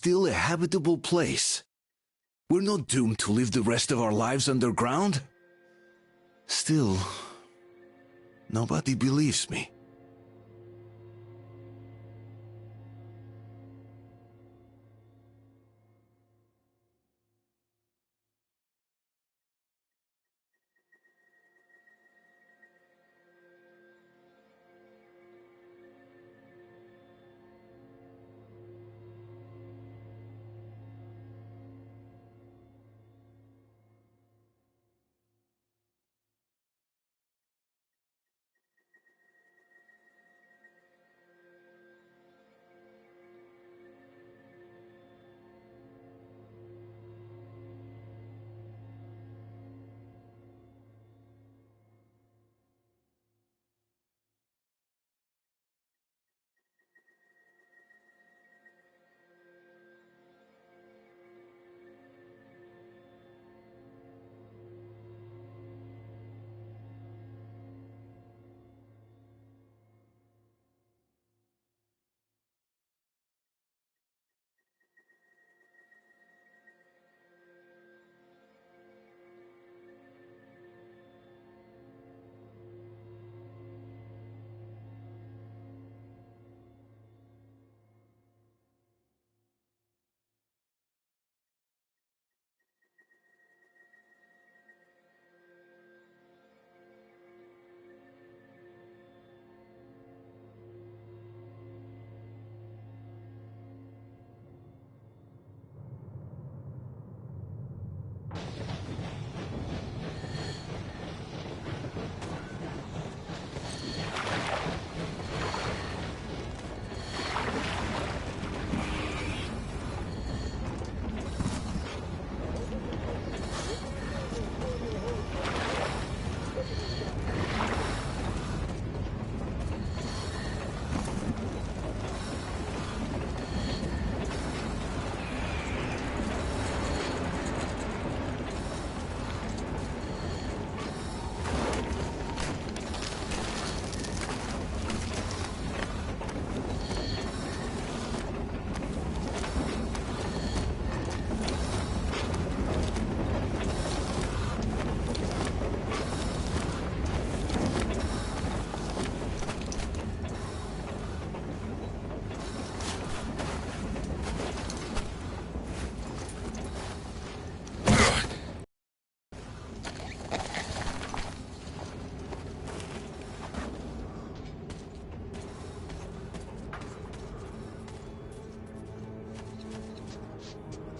still a habitable place. We're not doomed to live the rest of our lives underground. Still, nobody believes me.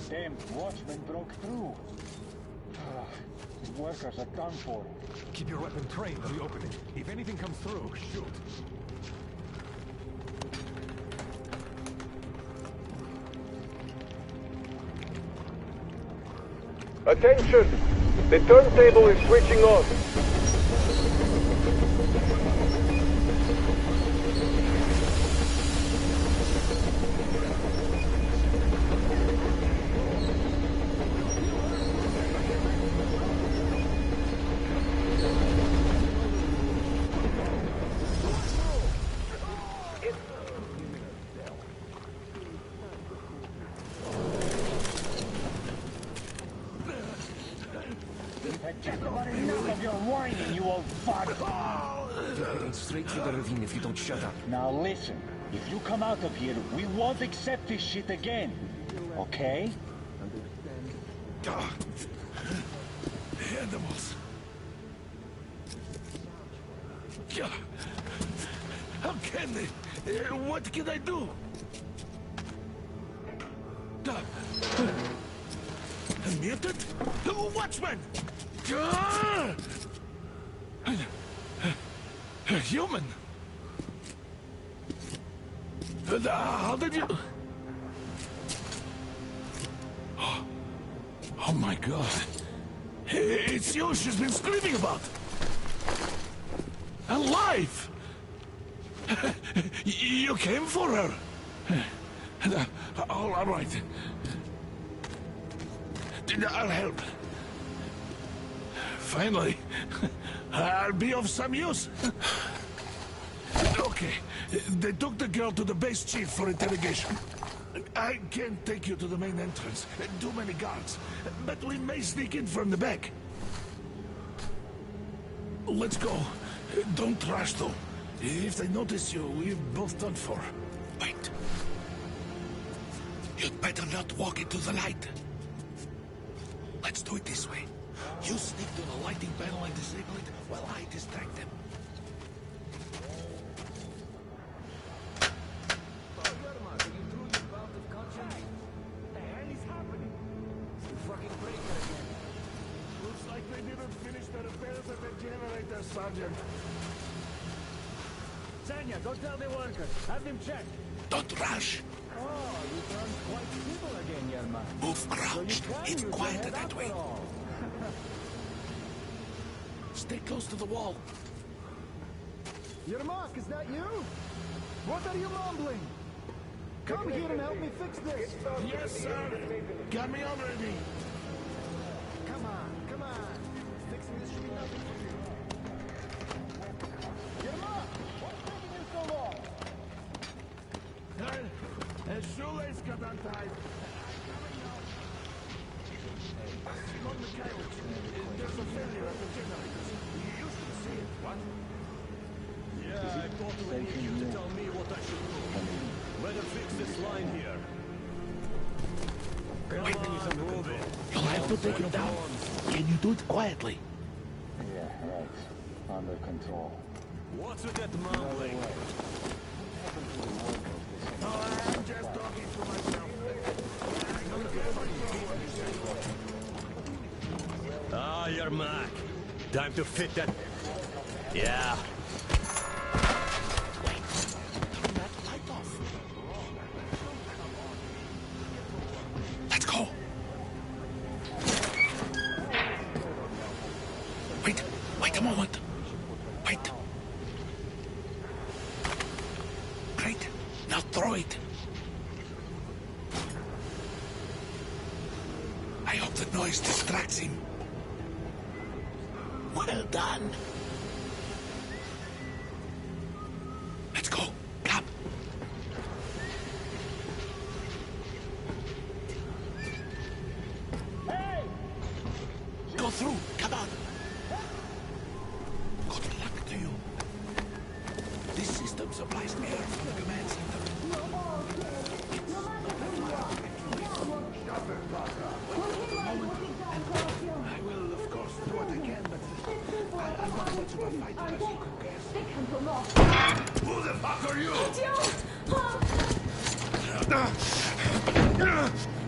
Damn watchman broke through. The workers are done for. Keep your weapon trained on the opening. If anything comes through, shoot. Attention! The turntable is switching on. Straight through the ravine if you don't shut up. Now listen, if you come out of here, we won't accept this shit again. Okay? Animals. How can they? What can I do? A mutant? Watchman! A human? How did you... Oh my God. It's you she's been screaming about. Alive! You came for her. All right. I'll help. Finally, I'll be of some use. Okay, they took the girl to the base chief for interrogation. I can't take you to the main entrance. Too many guards. But we may sneak in from the back. Let's go. Don't rush, though. If they notice you, we're both done for. Wait. You'd better not walk into the light. Let's do it this way. You sneak to the lighting panel and disable it while I distract them. Sergeant. Sanya, go tell the workers. Have them checked. Don't rush. Oh, you turned quite civil again, young man. Move crouched. It's quieter that way. Stay close to the wall. Yermak, is that you? What are you mumbling? Come here and help me fix this. Yes, sir. Got me already. Come on, come on. Fixing this should be nothing for you. Yermak, what's taking you so long? A shoelace got untied. Simon Mikhailовich, there's a failure at the generators. You should see it, what? Yeah, I thought we need you to tell me what I should do. Better fix this line here. Wait. Move it. You'll have to take it down. Can you do it quietly? Yeah, right. Under control. What's with that mumbling? No, I'm just talking to myself. Ah, Yermak. Time to fit that. Yeah. Wait. Turn that light off. Let's go. Wait a moment. Wait. Great. Now throw it. I hope the noise distracts him. Well done. Let's go. Come. Hey! Go through. Come on. Good luck to you. This system supplies air from the command center. I will, of course, do what I can, but I'm not much of a fighter, as you could guess. Who the fuck are you?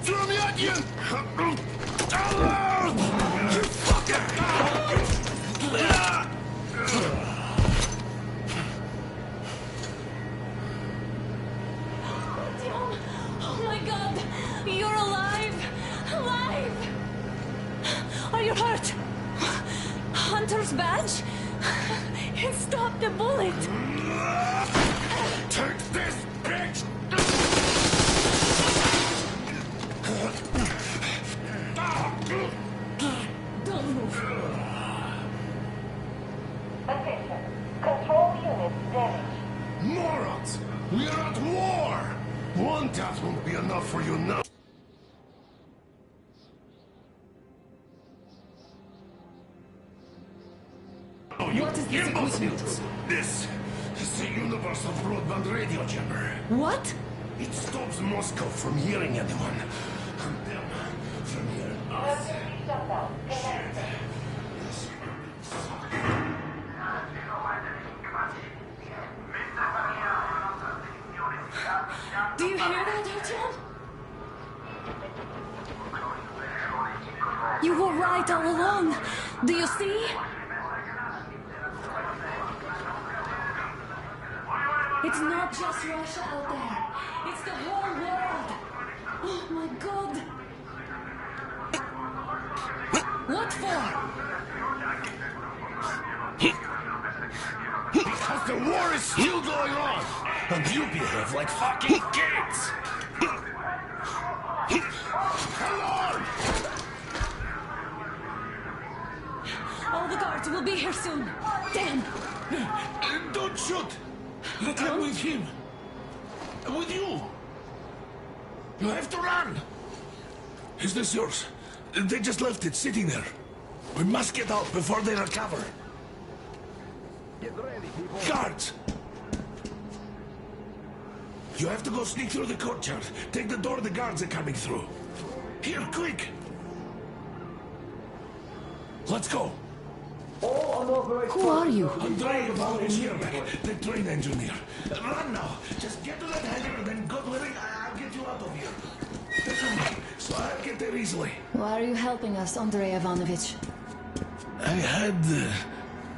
Throw me at you! You fucker! Oh my God! You're alive! Alive! Are you hurt? Hunter's badge? It stopped the bullet! Take this, bitch! Don't move. Attention. Control unit damaged. Morons! We are at war! One death won't be enough for you now. What is this equipment? This is the universal broadband radio jammer. What? It stops Moscow from hearing anyone. And them from hearing us. Emergency shutdown. Connect. Do you hear that, Artyom? You were right all along. Do you see? It's not just Russia out there. It's the whole world. Oh my God. What for? Because the war is still going on, and you behave like fucking kids! Come on! All the guards will be here soon. Damn. Don't shoot! I'm with him. With you. You have to run! Is this yours? They just left it sitting there. We must get out before they recover. Get ready, people. Guards! You have to go sneak through the courtyard. Take the door the guards are coming through. Here, quick! Let's go. Who are you? Andrei Ivanovich Yermak, the train engineer. Run now. Just get to that hangar and then God willing, I'll get you out of here. This way, so I'll get there easily. Why are you helping us, Andrei Ivanovich? I had...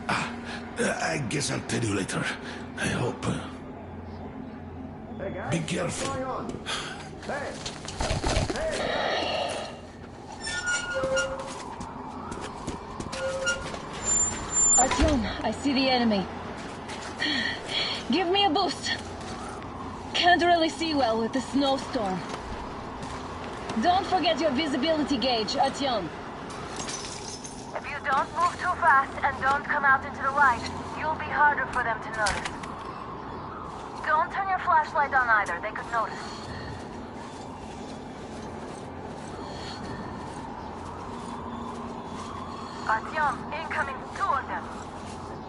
I guess I'll tell you later. I hope... Hey, guys. Be careful. What's going on? Hey. Artyom, I see the enemy. Give me a boost. Can't really see well with the snowstorm. Don't forget your visibility gauge, Artyom. If you don't move too fast and don't come out into the light, you'll be harder for them to notice. Don't turn your flashlight on either, they could notice. Artyom, incoming, 2 of them.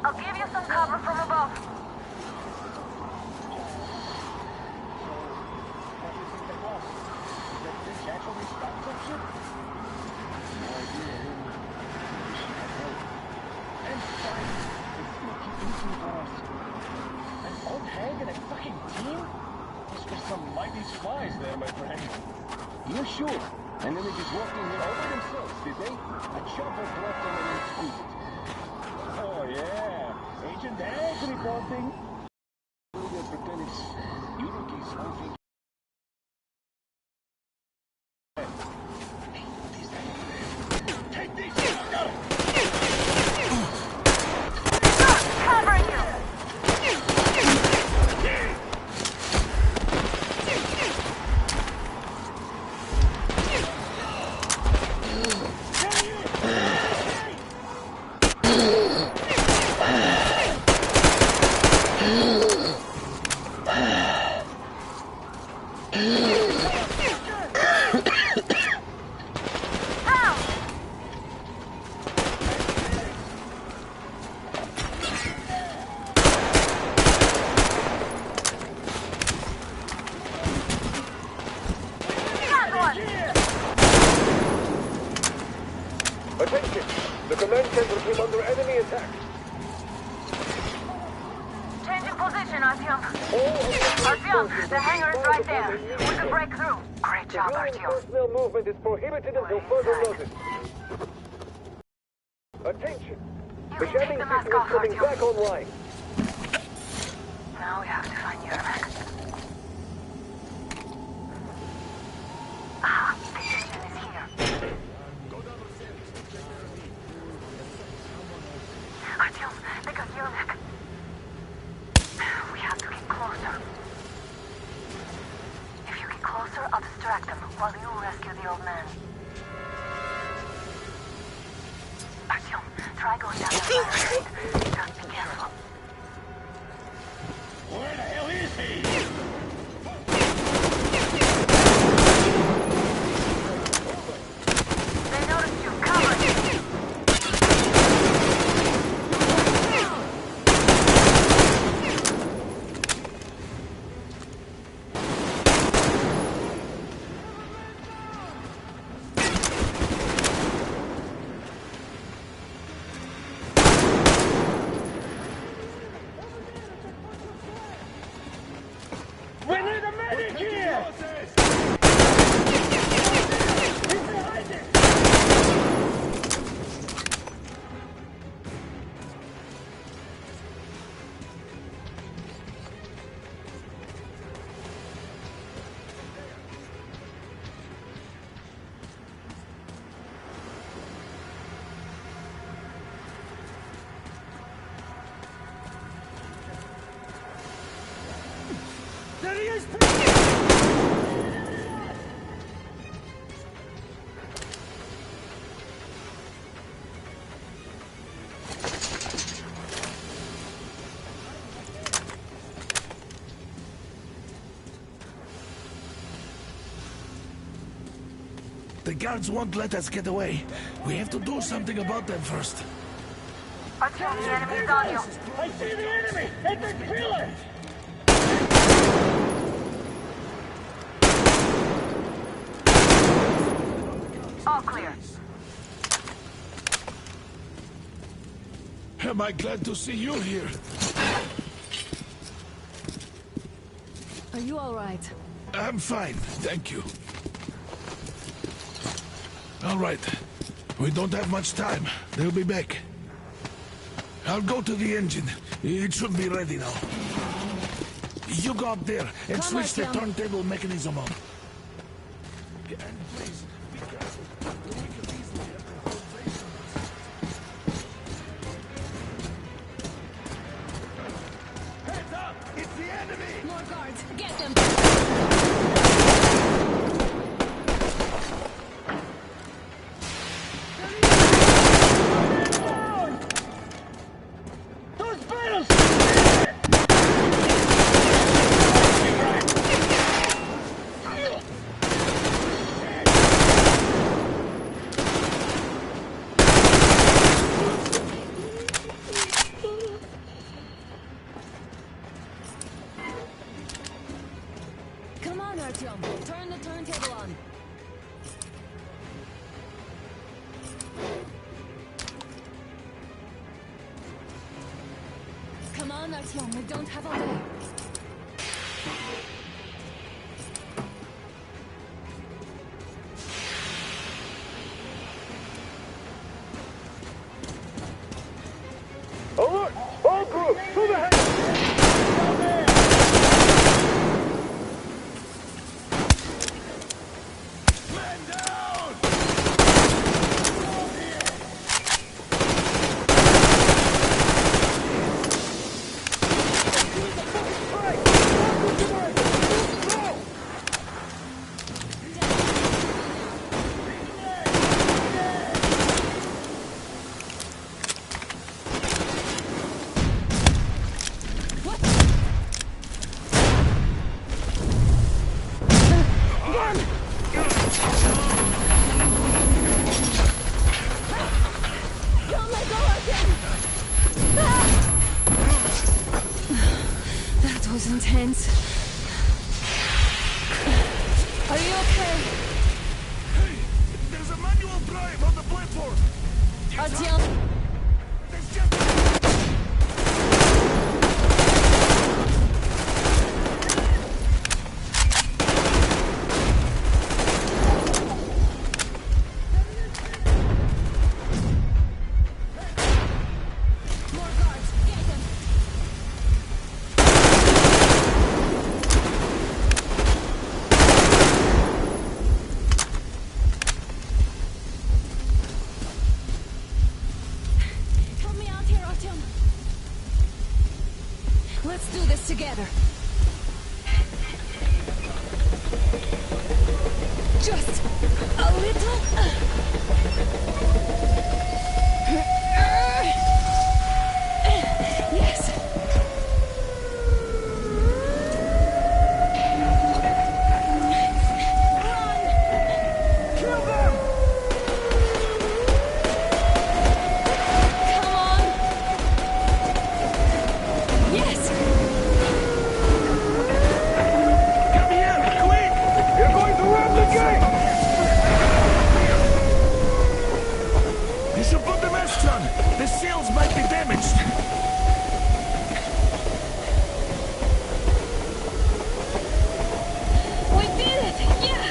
I'll give you some cover from above. Spies there, my friend. You're sure? And then they just walked in here all by themselves, did they? A chopper left them and then squeezed it. Oh, yeah. Agent Ag reporting. They're pretending you rookies don't think... Take these things down! Covering you! Attention! The command center is under enemy attack. Changing position, Artyom. Artyom, the hangar is right there. We can break through. Great job, Artyom. Personnel movement is prohibited until further notice. Attention! The You can take jamming the system mask is off, coming Artyom. back online. Now we have to find Yermak. Ah, the engine is here. Artyom, they got Yermak. We have to get closer. If you get closer, I'll distract them while you rescue the old man. Artyom, try going down the ladder street. Just be careful. Where the hell is he? They noticed you. Cover! The guards won't let us get away. We have to do something about them first. Artyom, the enemy's on you. I see the enemy! At the pillar! All clear. Am I glad to see you here? Are you all right? I'm fine, thank you. All right. We don't have much time. They'll be back. I'll go to the engine. It should be ready now. You go up there and Come, switch the Artyom. turntable mechanism on. And please, be careful. We could easily have the whole base on us. Heads up! It's the enemy! More guards! Get them! Those battles! Come on, Artyom. Turn the turntable on. Come on, Artyom. We don't have all day. Alert! All crew, to the head! Down there! Man down! Don't let go, Artyom! That was intense. Are you okay? Hey! There's a manual drive on the platform! Artyom? There's just... More guards! Get them! Help me out here, Artyom. Let's do this together. Just a little. Yes. Kill them! Come on. Yes. Come here, quick! You're going to ram the gate! You should put the masks on. The seals might be damaged. We did it. Yeah.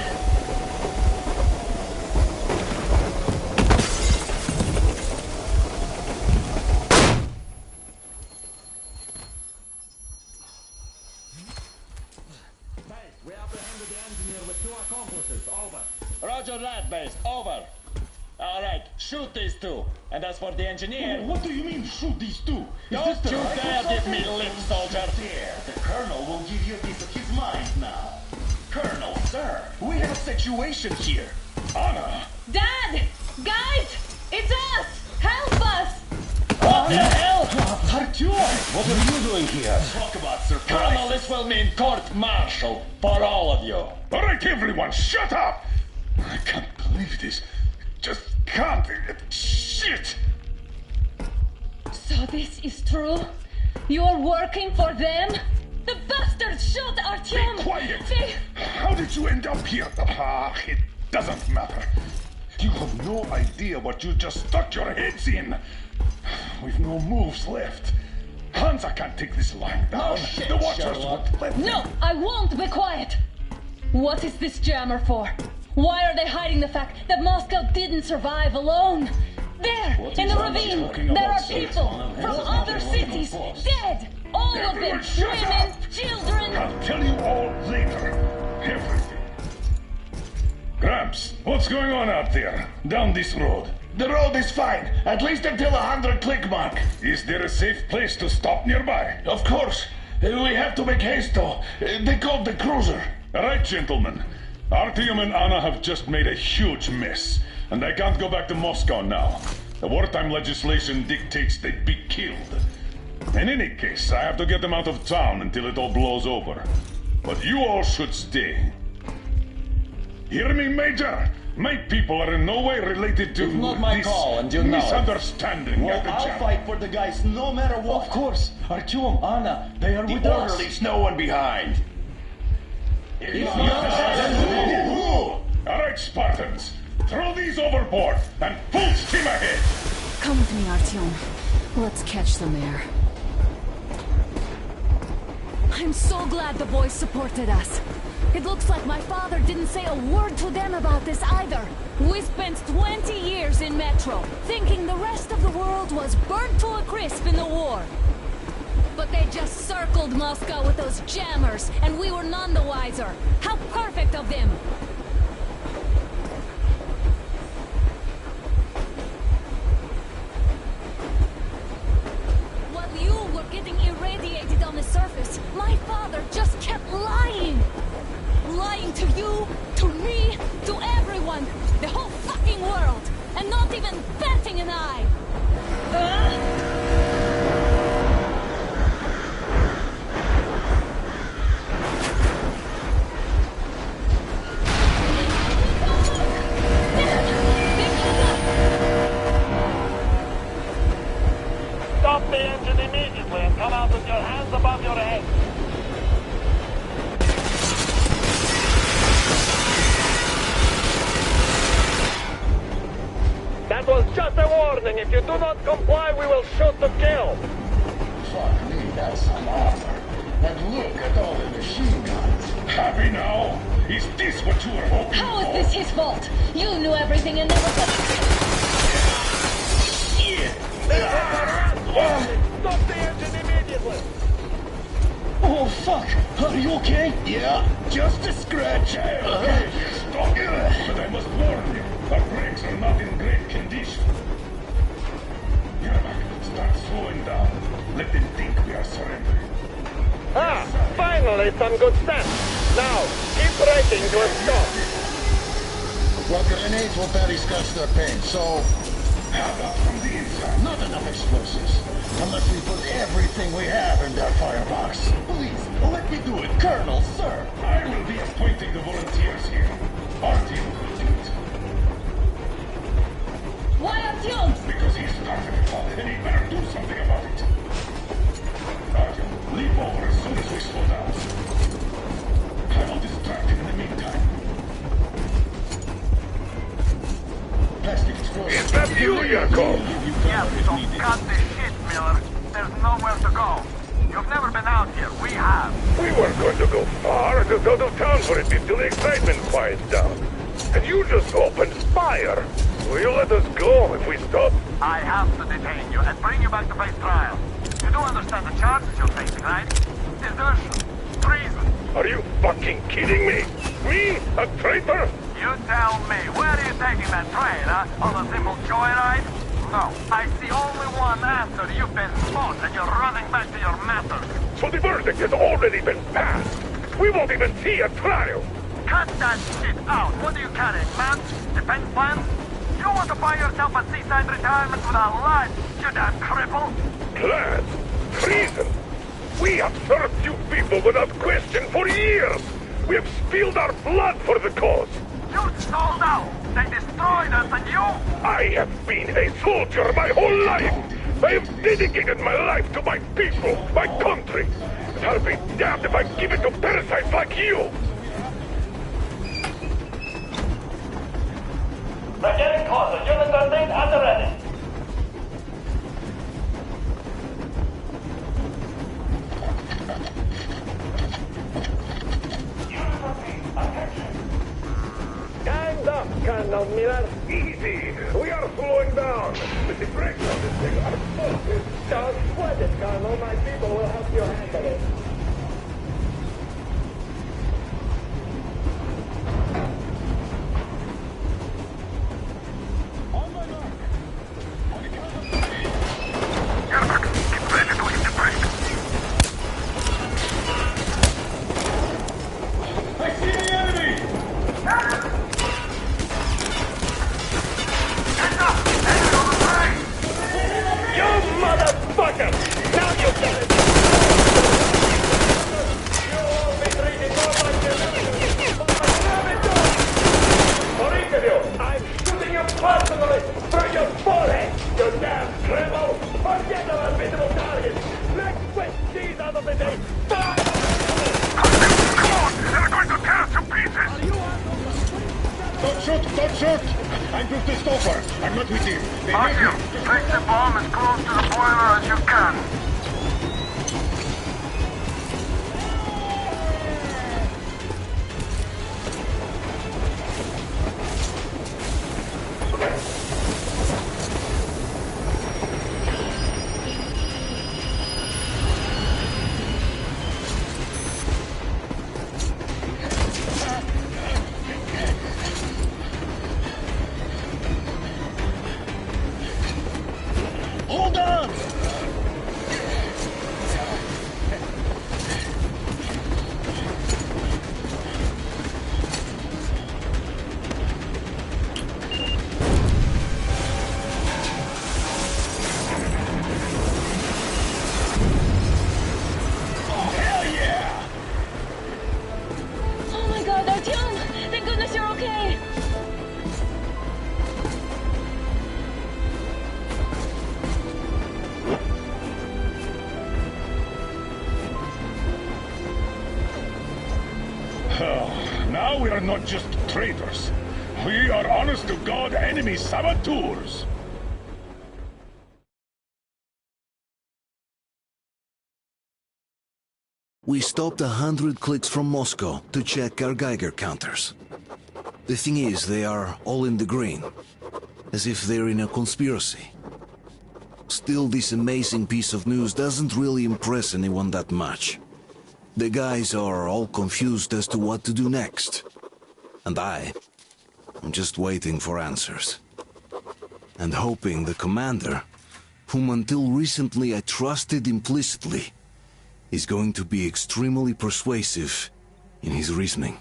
We apprehended the engineer with 2 accomplices. Over. Roger that, base. Over. Alright, shoot these two. And as for the engineer... What do you mean, shoot these two? Don't you dare give me lip, soldier! There, the Colonel will give you a piece of his mind now. Colonel, sir, we have a situation here. Anna! Dad! Guys! It's us! Help us! What the hell? Artyom, what are you doing here? Talk about surprise. Colonel, this will mean court-martial for all of you. Alright, everyone, shut up! I can't believe believe this. Just can't. Shit! So this is true? You're working for them? The bastards shot Artyom! Be quiet! How did you end up here? It doesn't matter. You have no idea what you just stuck your heads in. We've no moves left. Hansa can't take this line down. No shit, the Watchers Sherlock. won't let them. No, I won't be quiet! What is this jammer for? Why are they hiding the fact that Moscow didn't survive alone? There, What in is the Anna ravine, talking there about, are sir? people Anna, from what other is happening on the cities, force? dead! All of them! Everyone shut Women, up! children! I'll tell you all later. Everything. Gramps, what's going on out there? Down this road? The road is fine, at least until 100 click mark. Is there a safe place to stop nearby? Of course. We have to make haste though. They called the cruiser. All right, gentlemen. Artyom and Anna have just made a huge mess, and they can't go back to Moscow now. The wartime legislation dictates they'd be killed. In any case, I have to get them out of town until it all blows over. But you all should stay. Hear me, Major? My people are in no way related to It's not my this call, and you know it. misunderstanding Well, at the I'll jam. fight for the guys no matter what. Of course. Artyom, Anna, they are with us. Leaves no one behind. All right, Spartans. Throw these overboard and full steam ahead. Come with me, Artyom. Let's catch them there. I'm so glad the boys supported us. It looks like my father didn't say a word to them about this either. We spent 20 years in Metro, thinking the rest of the world was burnt to a crisp in the war. But they just circled Moscow with those jammers, and we were none the wiser. How perfect of them! While you were getting irradiated on the surface, my father just kept lying! Lying to you, to me, to everyone, the whole fucking world, and not even batting an eye! Stop the engine immediately and come out with your hands above your head. That was just a warning. If you do not comply, we will shoot to kill. Fuck me, that's some armor. And look at all the machine guns. Happy now? Is this what you were hoping How is for? this his fault? You knew everything and never said... Stop the engine immediately. Oh, fuck. Are you okay? Yeah, just a scratch. Okay, stop. But I must warn you, our brakes are not in great condition. Yermak, start slowing down. Let them think we are surrendering. Ah, finally some good sense. Now, keep braking to a stop. Well, grenades will barely scratch their paint, so How about from the inside? not enough explosives. Unless we put everything we have in that firebox. Please, let me do it, Colonel, sir. I will be appointing the volunteers here. Artyom will do it. Why Artyom? Because he started it all, and he better do something about it. Artyom, leap over as soon as we slow down. I will distract him in the meantime. Plastic explosive. Is that you, Yakov? Yes, so cut the shit, Miller. There's nowhere to go. You've never been out here. We have. We weren't going to go far, just out of town for a bit till the excitement quiets down. And you just opened fire. Will you let us go if we stop? I have to detain you and bring you back to face trial. You do understand the charges you're facing, right? Desertion. Treason. Are you fucking kidding me? Me? A traitor? You tell me, where are you taking that train, huh? On a simple joyride? No, I see only one answer. You've been fought and you're running back to your masters. So the verdict has already been passed. We won't even see a trial. Cut that shit out. What are you carrying, man? Defense plans? You want to buy yourself a seaside retirement without life, you damn cripple? Plans? Treason? We have served you people without question for years. We have spilled our blood for the cause. You sold out. They destroyed join us, and you? I have been a soldier my whole life. I have dedicated my life to my people, my country. And I'll be damned if I give it to parasites like you. We're getting closer. Units are linked and ready. Stand up, Colonel Miller. Easy. We are slowing down. The brakes on this thing are full. Don't sweat it, Colonel. My people will help you handle it. Don't shoot! I'm just a stopper. I'm not with him. Artyom, place the bomb as close to the boiler as you can. Hold on! Oh my god, Artyom! Thank goodness you're okay! Now we are not just traitors. We are honest-to-God enemy saboteurs. We stopped 100 clicks from Moscow to check our Geiger counters. The thing is, they are all in the green, as if they're in a conspiracy. Still, this amazing piece of news doesn't really impress anyone that much. The guys are all confused as to what to do next. And I'm just waiting for answers. And hoping the commander, whom until recently I trusted implicitly, is going to be extremely persuasive in his reasoning.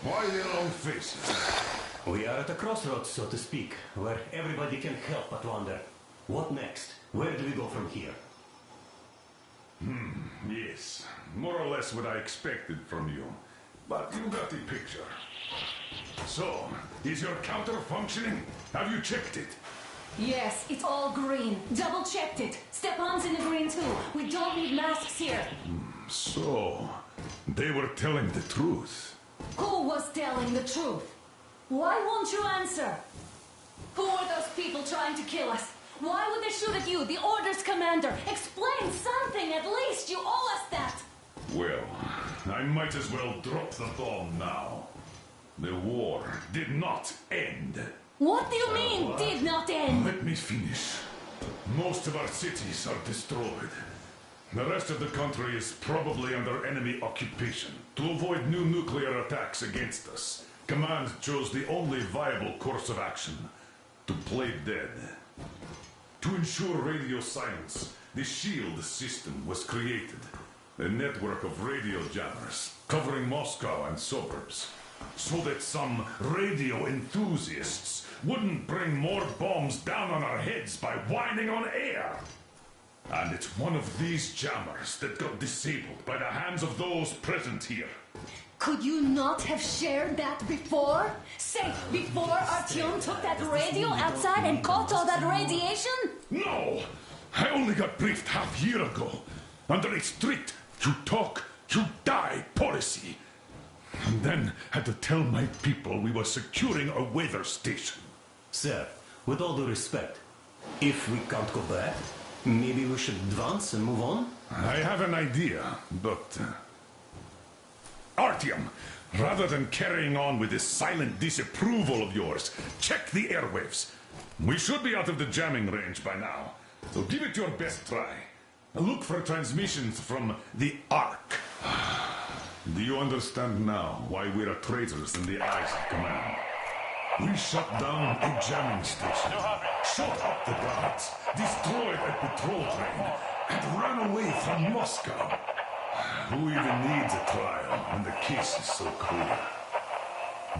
Why their long faces? We are at a crossroads, so to speak, where everybody can help but wonder. What next? Where do we go from here? Yes, more or less what I expected from you. But you got the picture. So, is your counter functioning? Have you checked it? Yes, it's all green. Double-checked it. Stepan's in the green too. We don't need masks here. So, they were telling the truth. Who was telling the truth? Why won't you answer? Who are those people trying to kill us? Why would they shoot at you, the Order's commander? Explain something, at least. You owe us that. Well, I might as well drop the bomb now. The war did not end. What do you mean, did not end? Let me finish. Most of our cities are destroyed. The rest of the country is probably under enemy occupation. To avoid new nuclear attacks against us, Command chose the only viable course of action: to play dead. To ensure radio silence, the SHIELD system was created. A network of radio jammers covering Moscow and suburbs. so that some radio enthusiasts wouldn't bring more bombs down on our heads by whining on air. And it's one of these jammers that got disabled by the hands of those present here. Could you not have shared that before? Say, before Artyom took that radio outside and caught all that radiation? No! I only got briefed half year ago. Under a strict, you talk, you die policy. And then had to tell my people we were securing a weather station. Sir, with all due respect, if we can't go back, maybe we should advance and move on? I have an idea, but... Artyom, rather than carrying on with this silent disapproval of yours, check the airwaves. We should be out of the jamming range by now, so give it your best try. Look for transmissions from the Ark. Do you understand now why we're traitors in the eyes of command? We shut down a jamming station, shot up the guards, destroyed a patrol train, and ran away from Moscow. Who even needs a trial when the case is so clear?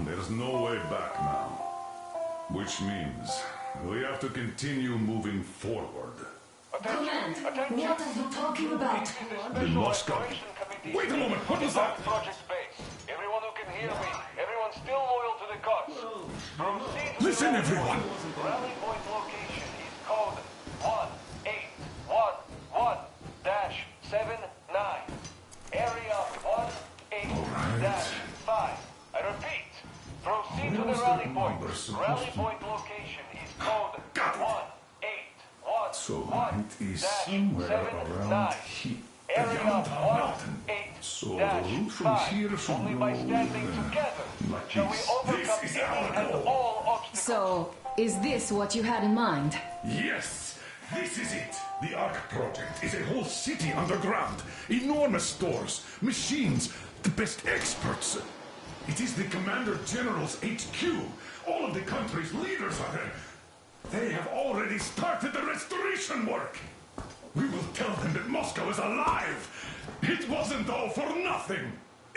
There's no way back now. Which means we have to continue moving forward. Command, what are you talking about? The Moscow. Wait a moment, what was that? Project Space. Everyone who can hear me, everyone still loyal to the cause. Proceed to Listen, everyone. Rally point location is code 1811-79. Area 18-5. I repeat, proceed to the rally point. Rally point location is code 1811-79. So it is somewhere around here. Area Mountain. So the route from here should only go by standing together like shall we this. overcome This is any our and goal. all obstacles. So, is this what you had in mind? Yes, this is it. The Ark Project is a whole city underground. Enormous stores, machines, the best experts. It is the Commander General's HQ. All of the country's leaders are there. They have already started the restoration work. We will tell them that Moscow is alive. It wasn't all for nothing.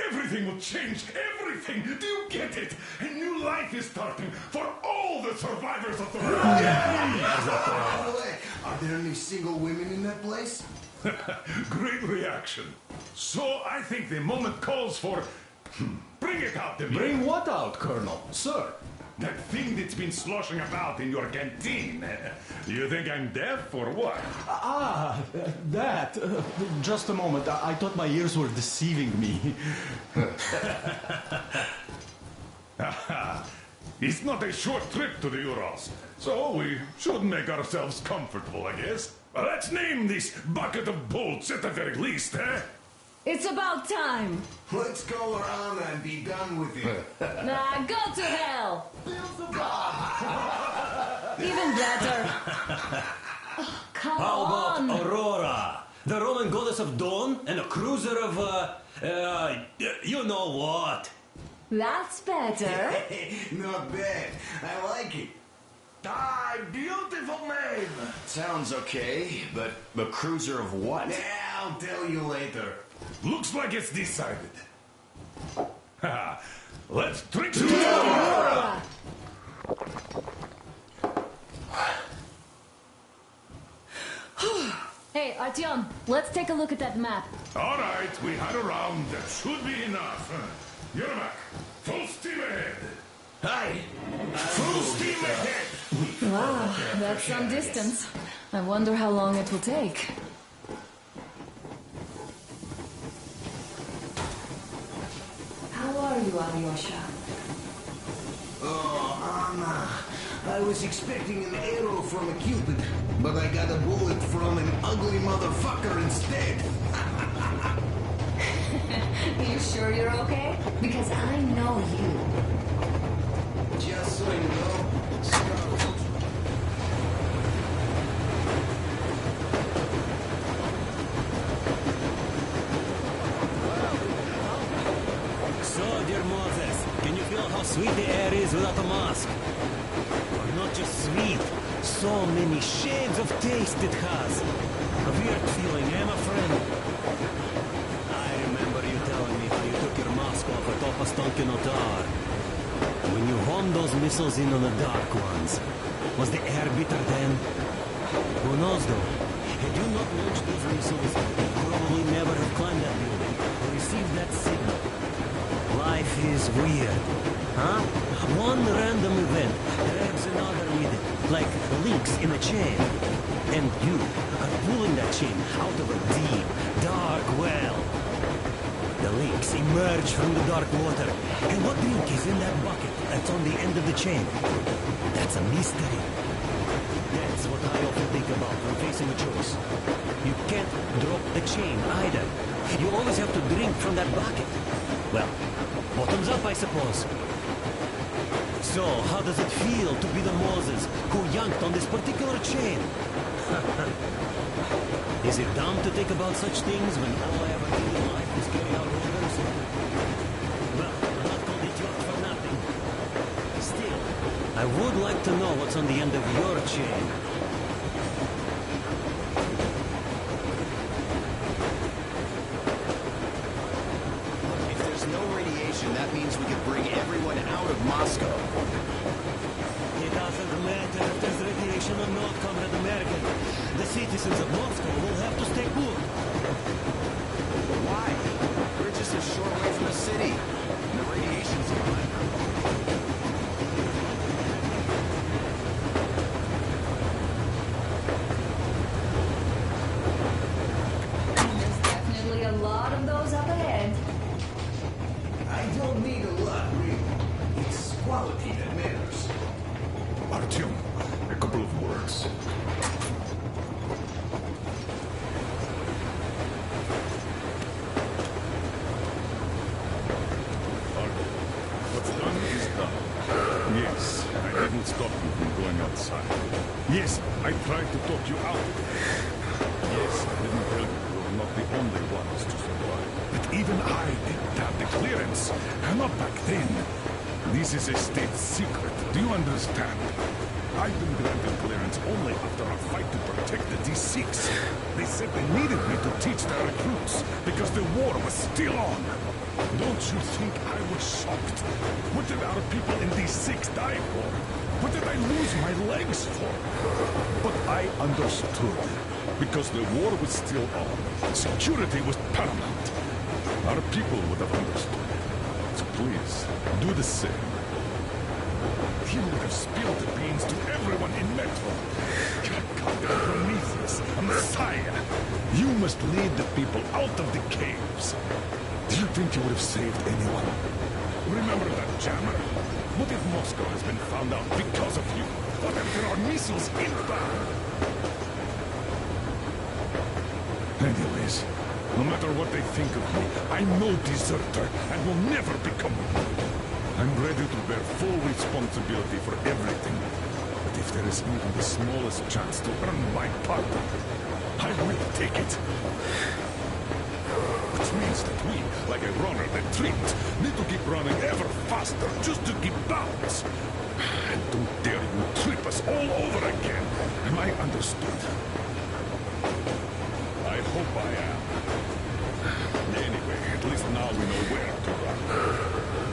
Everything will change. Everything. Do you get it? A new life is starting for all the survivors of the war. By the way, are there any single women in that place? Great reaction. So I think the moment calls for... Bring it out, Demir. Bring what out, Colonel? Sir? That thing that's been sloshing about in your canteen. You think I'm deaf or what? That. Just a moment. I thought my ears were deceiving me. It's not a short trip to the Urals, so we should make ourselves comfortable, I guess. Let's name this bucket of bolts at the very least, eh? It's about time. Let's call her Anna and be done with it. Nah, go to hell. Even better. Oh, come How on. about Aurora? The Roman goddess of dawn and a cruiser of, you know what? That's better. Not bad. I like it. Ah, beautiful name. Sounds okay, but a cruiser of what? Yeah, I'll tell you later. Looks like it's decided. Let's drink to Aurora! Hey, Artyom, let's take a look at that map. All right, we had a round. That should be enough. Yermak, full steam ahead. Hi. Full steam ahead. Wow, that's some distance. I wonder how long it will take. How are you, Alyosha? Oh, Anna. I was expecting an arrow from a Cupid, but I got a bullet from an ugly motherfucker instead. You sure you're okay? Because I know you. Just so you know, Scarlet. So, dear Moses, can you feel how sweet the air is without a mask? Or not just sweet, so many shades of taste it has. A weird feeling, eh, my friend? I remember you telling me how you took your mask off at all Stonkin Otar. When you homed those missiles in on the Dark Ones, was the air bitter then? Who knows though? Had you not launched those missiles, you'd probably never have climbed that building or received that signal. Life is weird, huh? One random event drags another with it, like links in a chain. And you are pulling that chain out of a deep, dark well. The links emerge from the dark water. And what link is in that bucket that's on the end of the chain? That's a mystery. That's what I often think about when facing a choice. You can't drop the chain either. You always have to drink from that bucket. Well, bottoms up, I suppose. So, how does it feel to be the Moses who yanked on this particular chain? Is it dumb to think about such things when all I ever did in life is carry out orders? Well, I'm not called idiot for nothing. Still, I would like to know what's on the end of your chain. If there's no radiation, that means we could bring everyone out of Moscow. It doesn't matter if there's radiation or not, Comrade American. The citizens of Moscow will have to stay put. Why? We're just a short way from the city. The radiation's gone. There's definitely a lot of those up ahead. I don't need a lot, really. It's quality that matters. Artyom, a couple of words. What's done is done. Yes, I didn't stop you from going outside. Yes, I tried to talk you out of it. Yes, I didn't tell you you were not the only ones to survive. But even I didn't have the clearance. And not back then. This is a state secret. Do you understand? I've been granted clearance only after a fight to protect the D6. They said they needed me to teach their recruits because the war was still on. Don't you think I was shocked? What did our people in D6 die for? What did I lose my legs for? But I understood. Because the war was still on. Security was paramount. Our people would have understood. So please, do the same. You would have spilled the beans to everyone in Metro. You're a Prometheus, a messiah. You must lead the people out of the caves. Do you think you would have saved anyone? Remember that jammer? What if Moscow has been found out because of you? What if there are missiles inbound? Anyways, no matter what they think of me, I'm no deserter and will never become one. I'm ready to bear full responsibility for everything. But if there is even the smallest chance to earn my pardon, I will take it. Which means that we, like a runner that tripped, need to keep running ever faster just to keep balance. And don't dare you trip us all over again. Am I understood? I hope I am. Anyway, at least now we know where to run.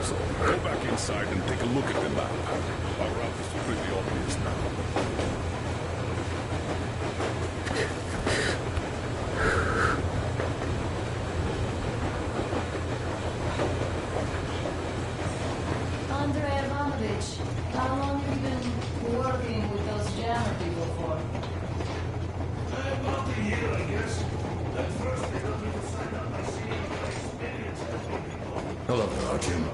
So, go back inside and take a look at the map. Our route is pretty obvious now. Andrei Ivanovich, how long have you been working with those jammer people for? About a year, I guess. At first, they got me to sign up by seeing experience helping people. Hello, Artyom.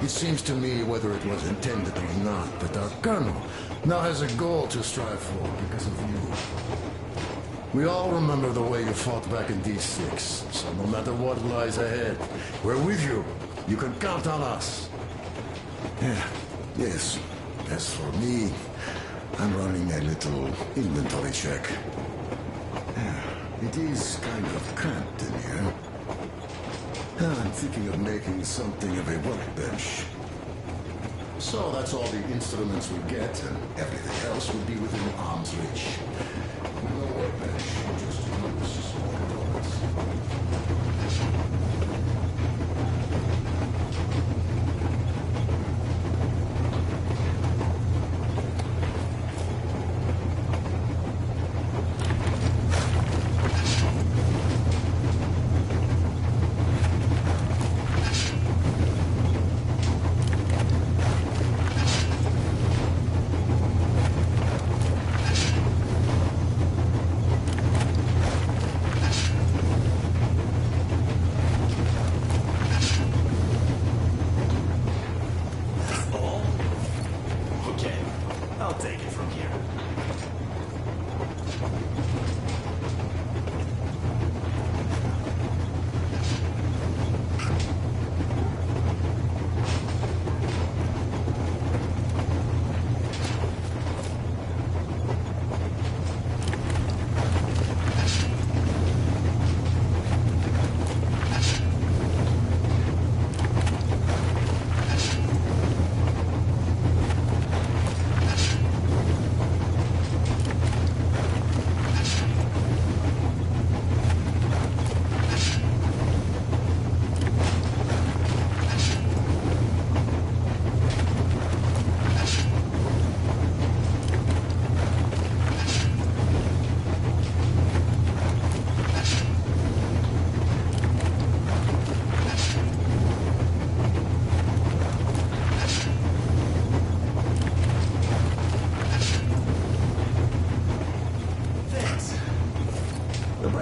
It seems to me, whether it was intended or not, that our colonel now has a goal to strive for because of you. We all remember the way you fought back in D6, so no matter what lies ahead, we're with you. You can count on us. Yeah, yes. As for me, I'm running a little inventory check. It is kind of cramped in here. I'm thinking of making something of a workbench. So that's all the instruments we get, and everything else will be within arm's reach. No workbench, just use small components.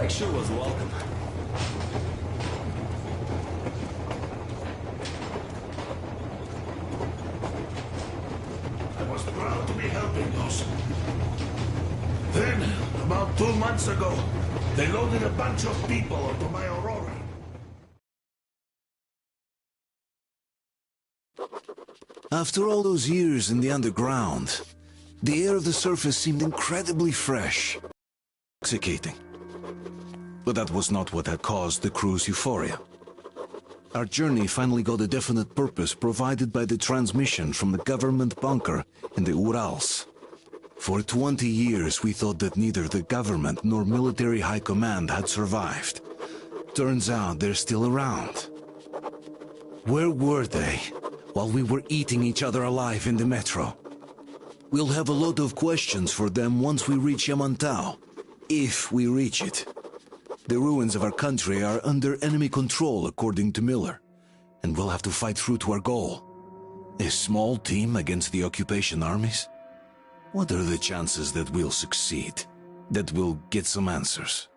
break sure was welcome. I was proud to be helping those. Then, about 2 months ago, they loaded a bunch of people onto my Aurora. After all those years in the underground, the air of the surface seemed incredibly fresh, intoxicating. But that was not what had caused the crew's euphoria. Our journey finally got a definite purpose provided by the transmission from the government bunker in the Urals. For 20 years we thought that neither the government nor military high command had survived. Turns out they're still around. Where were they while we were eating each other alive in the metro? We'll have a lot of questions for them once we reach Yamantau, if we reach it. The ruins of our country are under enemy control, according to Miller, and we'll have to fight through to our goal. A small team against the occupation armies? What are the chances that we'll succeed? That we'll get some answers?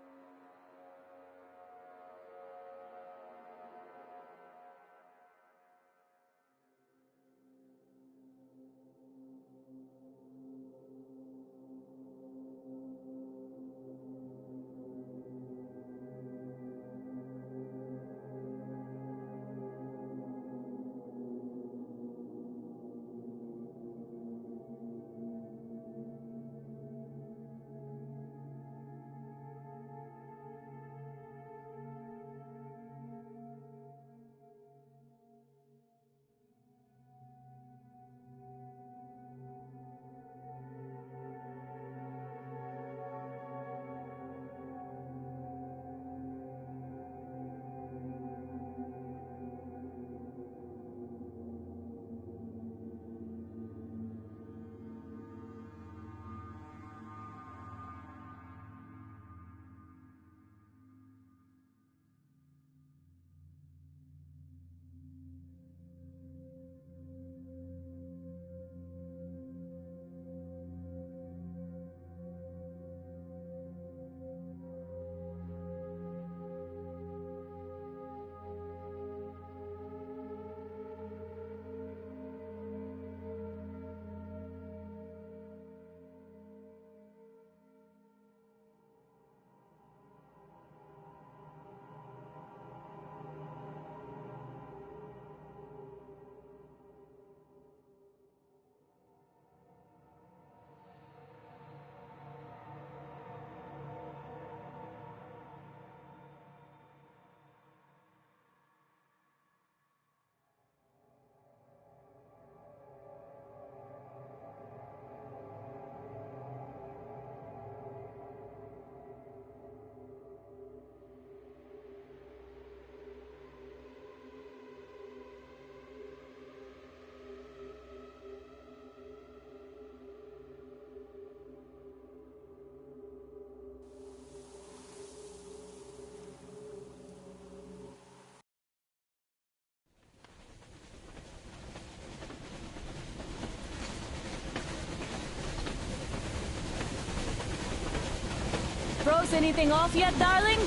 Froze anything off yet, darling?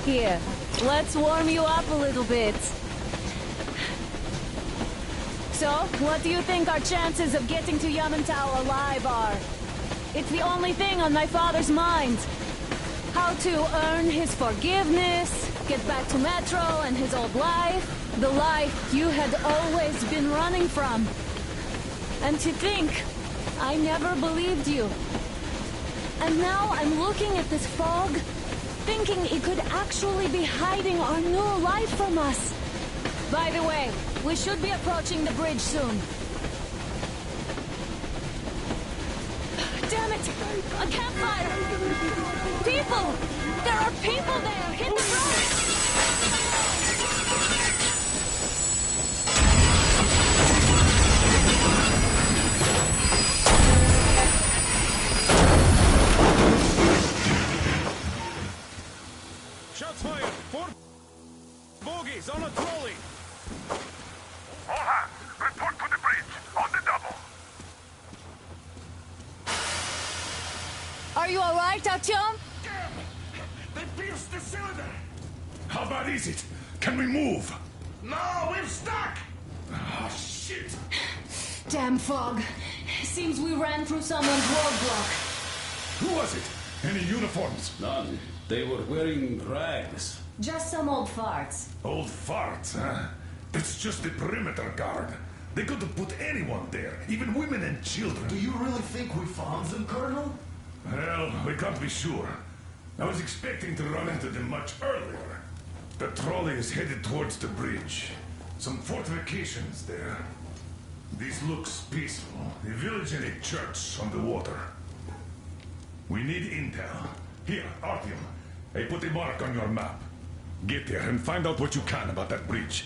Here, let's warm you up a little bit. So, what do you think our chances of getting to Yamantau alive are? It's the only thing on my father's mind. How to earn his forgiveness, get back to Metro and his old life. The life you had always been running from. And to think, I never believed you. And now I'm looking at this fog, thinking it could actually be hiding our new life from us. By the way, we should be approaching the bridge soon. Damn it! A campfire! People! There are people there! Hit the road! Shots fired! 4 bogies on a trolley! All hands, report to the bridge, on the double. Are you alright, Artyom? pierced the cylinder! How bad is it? Can we move? No, we're stuck! Oh, shit! Damn fog. Seems we ran through someone's roadblock. Who was it? Any uniforms? None. They were wearing rags. Just some old farts. Old farts, huh? It's just the perimeter guard. They could have put anyone there, even women and children. Do you really think we found them, Colonel? Well, we can't be sure. I was expecting to run into them much earlier. The trolley is headed towards the bridge. Some fortifications there. This looks peaceful. A village and a church on the water. We need intel. Here, Artyom. I put a mark on your map. Get there and find out what you can about that bridge.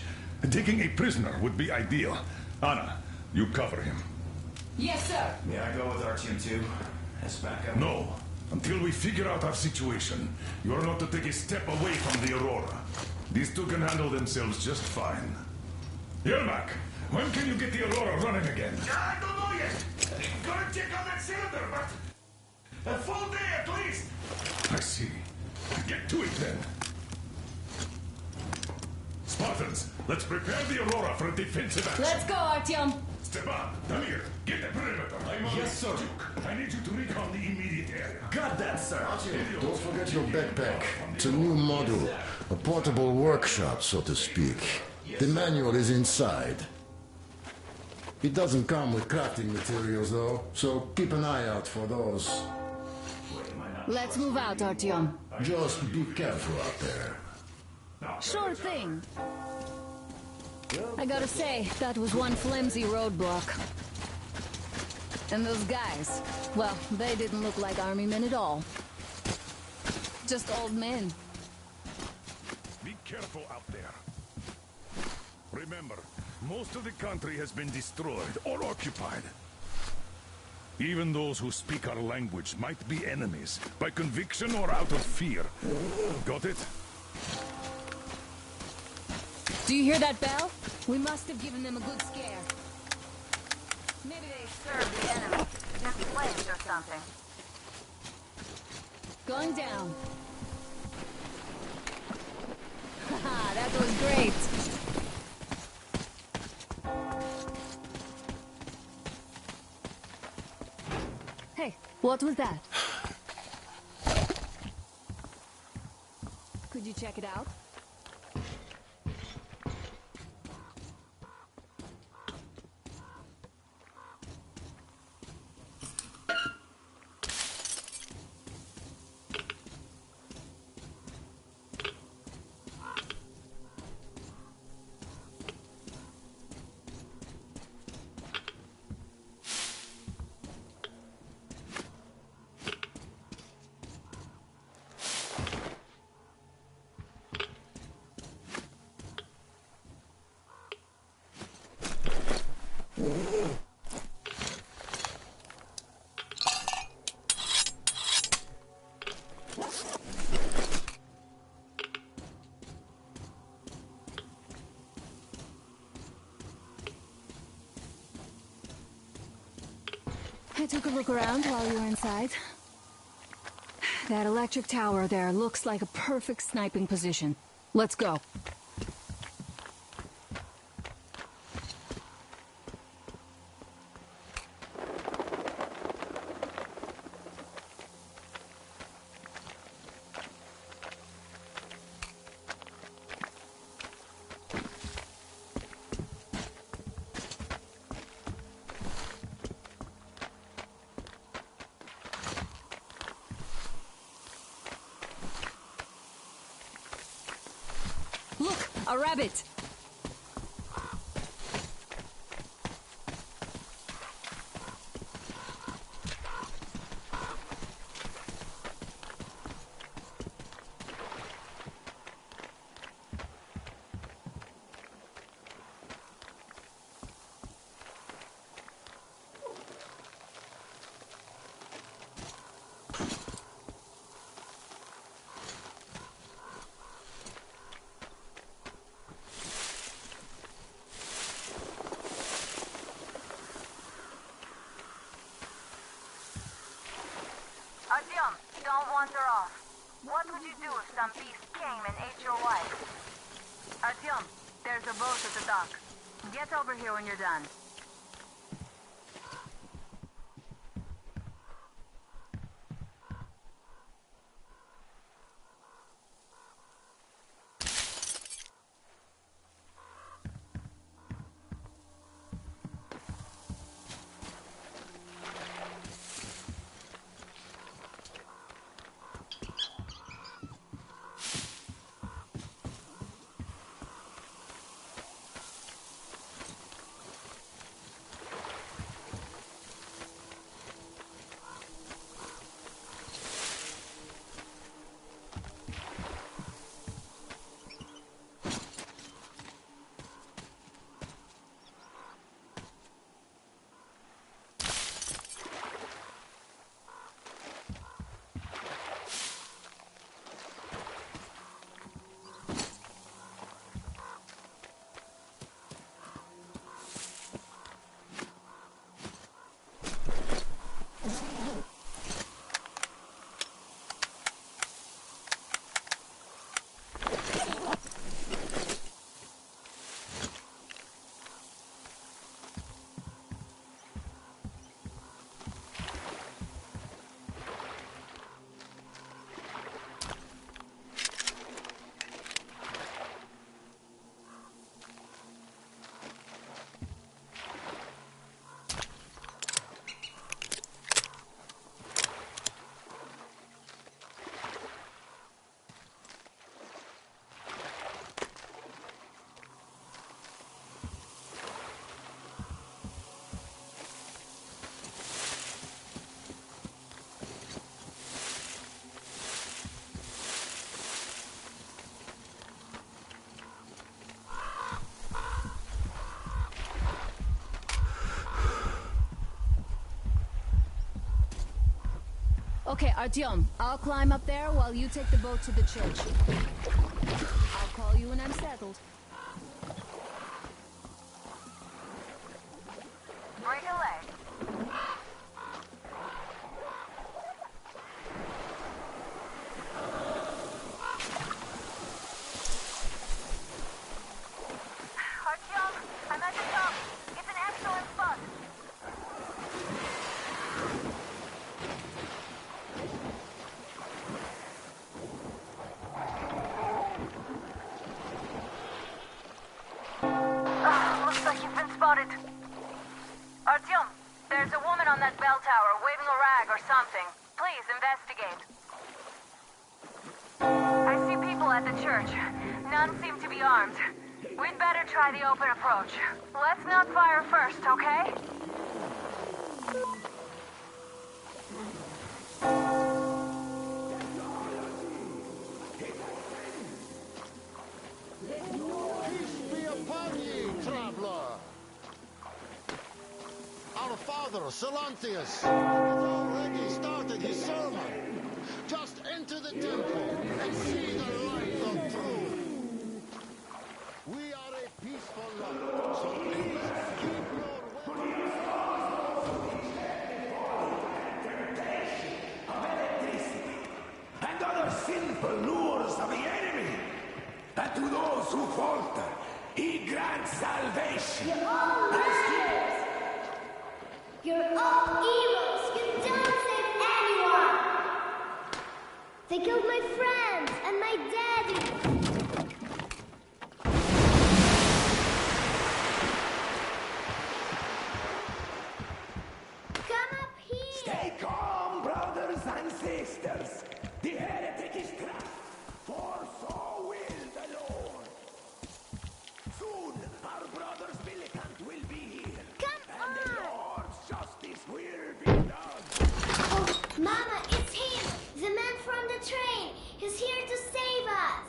Taking a prisoner would be ideal. Anna, you cover him. Yes, sir. May I go with Artyom too? As backup? No. Until we figure out our situation, you are not to take a step away from the Aurora. These two can handle themselves just fine. Yermak, when can you get the Aurora running again? I don't know yet. Gotta check on that cylinder, but a full day at least. I see. Get to it then. Spartans, let's prepare the Aurora for a defensive action. Let's go, Artyom. Stepan, Damir, get the perimeter. Yes, sir. Duke, I need you to recon the immediate area. Got that, sir. Don't forget your backpack. It's a new model. A portable workshop, so to speak. The manual is inside. It doesn't come with crafting materials, though, so keep an eye out for those. Let's move out, Artyom. Just be careful out there. Sure thing. I gotta say, that was one flimsy roadblock. And those guys, well, they didn't look like army men at all. Just old men. Be careful out there. Remember, most of the country has been destroyed or occupied. Even those who speak our language might be enemies, by conviction or out of fear. Got it? Do you hear that bell? We must have given them a good scare. Maybe they served the enemy. Displaced or something. Going down. Haha, that was great. Hey, what was that? Could you check it out? I took a look around while you were inside. That electric tower there looks like a perfect sniping position. Let's go. Look, a rabbit! Artyom, don't wander off. What would you do if some beast came and ate your wife? Artyom, there's a boat at the dock. Get over here when you're done. Okay, Artyom, I'll climb up there while you take the boat to the church. I'll call you when I'm settled. Break a leg. Artyom, I'm at the top. It's an excellent spot. Looks like you've been spotted. Artyom, there's a woman on that bell tower waving a rag or something. Please investigate. I see people at the church. None seem to be armed. We'd better try the open approach. Let's not fire first, okay? Our father, Silantius, has already started his sermon. Just enter the temple and see the light of truth. We are a peaceful lot, so please keep your and other sinful lures of the enemy. But to those who falter, he grants salvation. You're all murderers! You're all evils! You don't save anyone! They killed my friends and my daddy! Come up here! Stay calm, brothers and sisters. The heretic is trapped, for so will the Lord. Soon our brother's militant will be here. And the Lord's justice will be done. Oh, Mama, it's him! The man from the train! He's here to save us!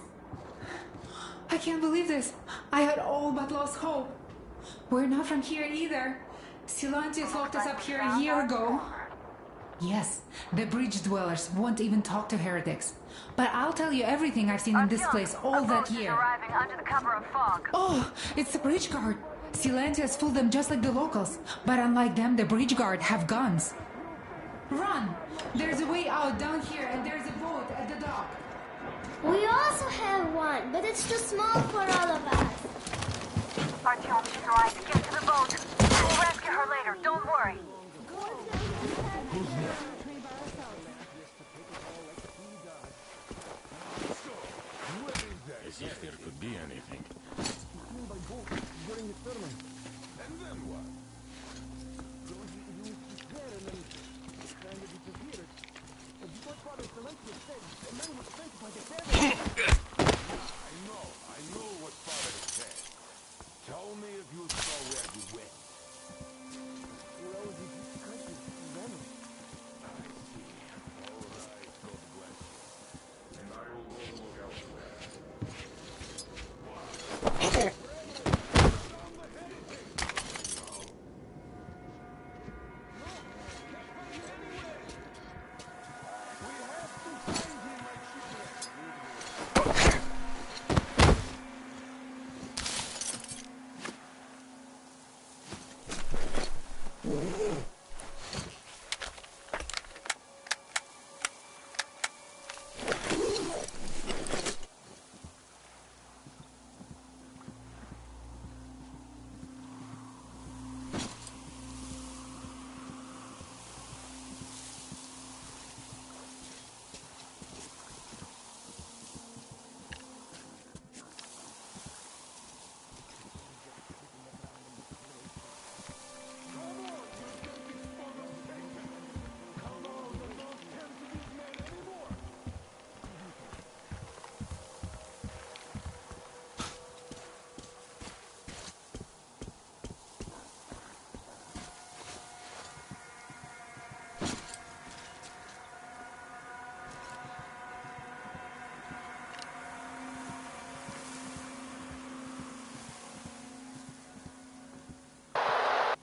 I can't believe this. I had all but lost hope. We're not from here either. Silantius locked us up here a year ago. Yes, the bridge dwellers won't even talk to heretics. But I'll tell you everything I've seen in this place all that year. Arriving under the cover of fog. Oh, it's the bridge guard. Silantius fooled them just like the locals. But unlike them, the bridge guard have guns. Run! There's a way out down here, and there's a boat at the dock. We also have one, but it's too small for all of us. Artyom, she's right. Get to the boat. We'll rescue her later. Don't worry. As if there could be anything. And then what? I know what Father said. Tell me if you saw where he went. I see. All right, God bless you. And I will go look elsewhere.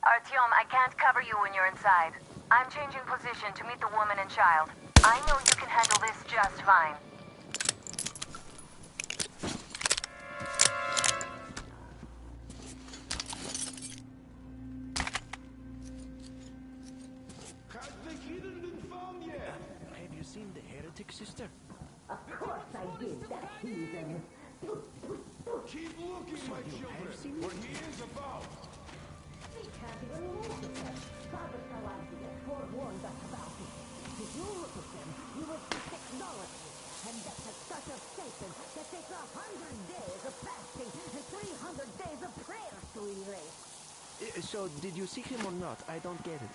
Artyom, I can't cover you when you're inside. I'm changing position to meet the woman and child. I know you can handle this just fine. Has the hidden been found yet? Have you seen the heretic, sister? Of course I did, that heathen. Keep looking, my children, for he is about. We can't even move with them. Father Salantia forewarned us about it. If you look at them, you will see technology. And that's a touch of Satan that takes 100 days of fasting and 300 days of prayers to erase. So, did you see him or not? I don't get it.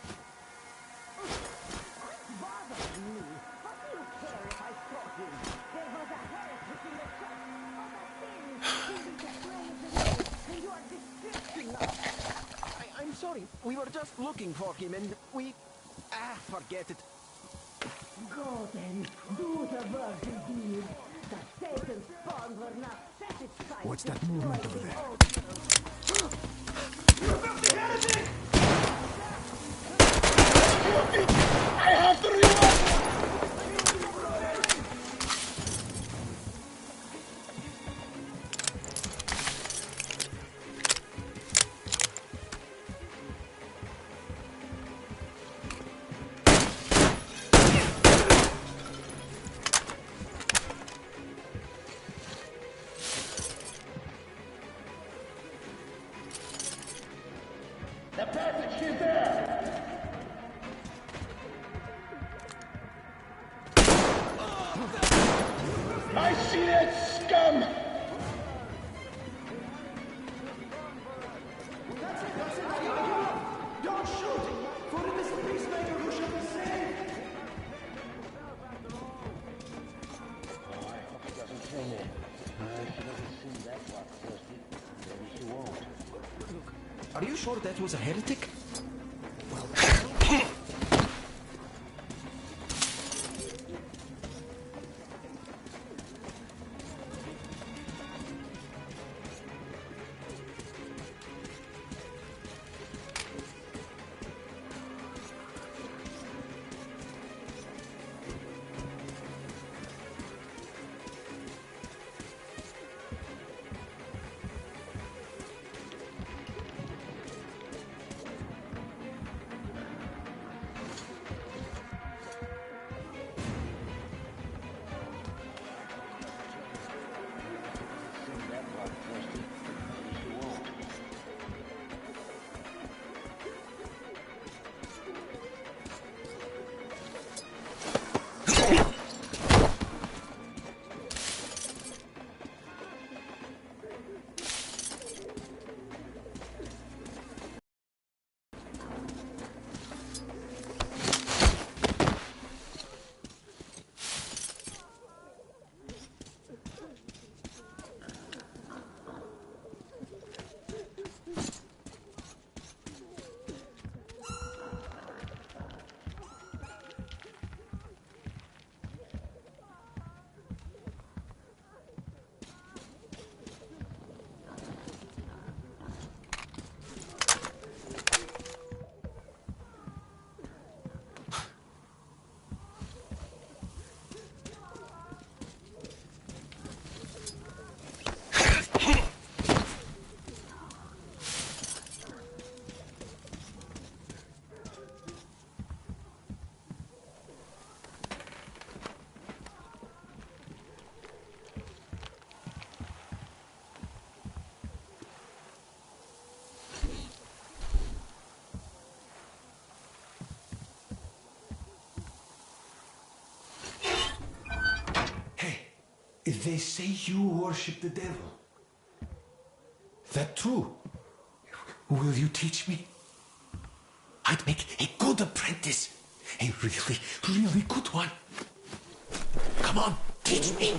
Quit bothering me. What do you care if I saw him? There was a heretic in the church. All that thing is the praise of me, and you are distracting us. I'm sorry. We were just looking for him and we... forget it. Go then. Do the virgin deed. The Satan's spawn were not satisfied. What's that movement over there? I have to reload! The passage is there! I see that scum! Don't shoot! For it is the peacemaker who shall be saved! Oh, I hope he doesn't kill me. She doesn't seem that bloodthirsty. Maybe she won't. Look, are you sure that was a heretic? They say you worship the devil. That true? Will you teach me? I'd make a good apprentice. A really, really good one. Come on, teach me.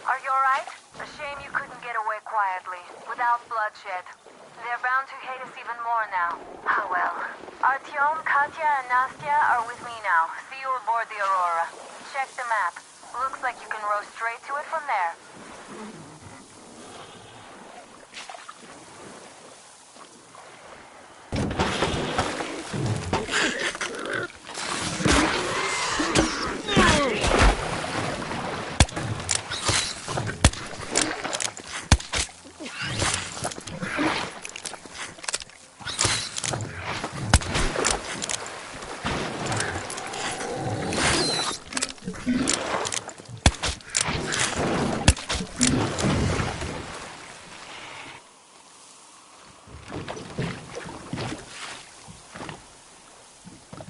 Are you alright? A shame you couldn't get away quietly, without bloodshed. They're bound to hate us even more now. Ah well. Artyom, Katya, and Nastya are with me now. See you aboard the Aurora. Check the map. Looks like you can row straight to it from there.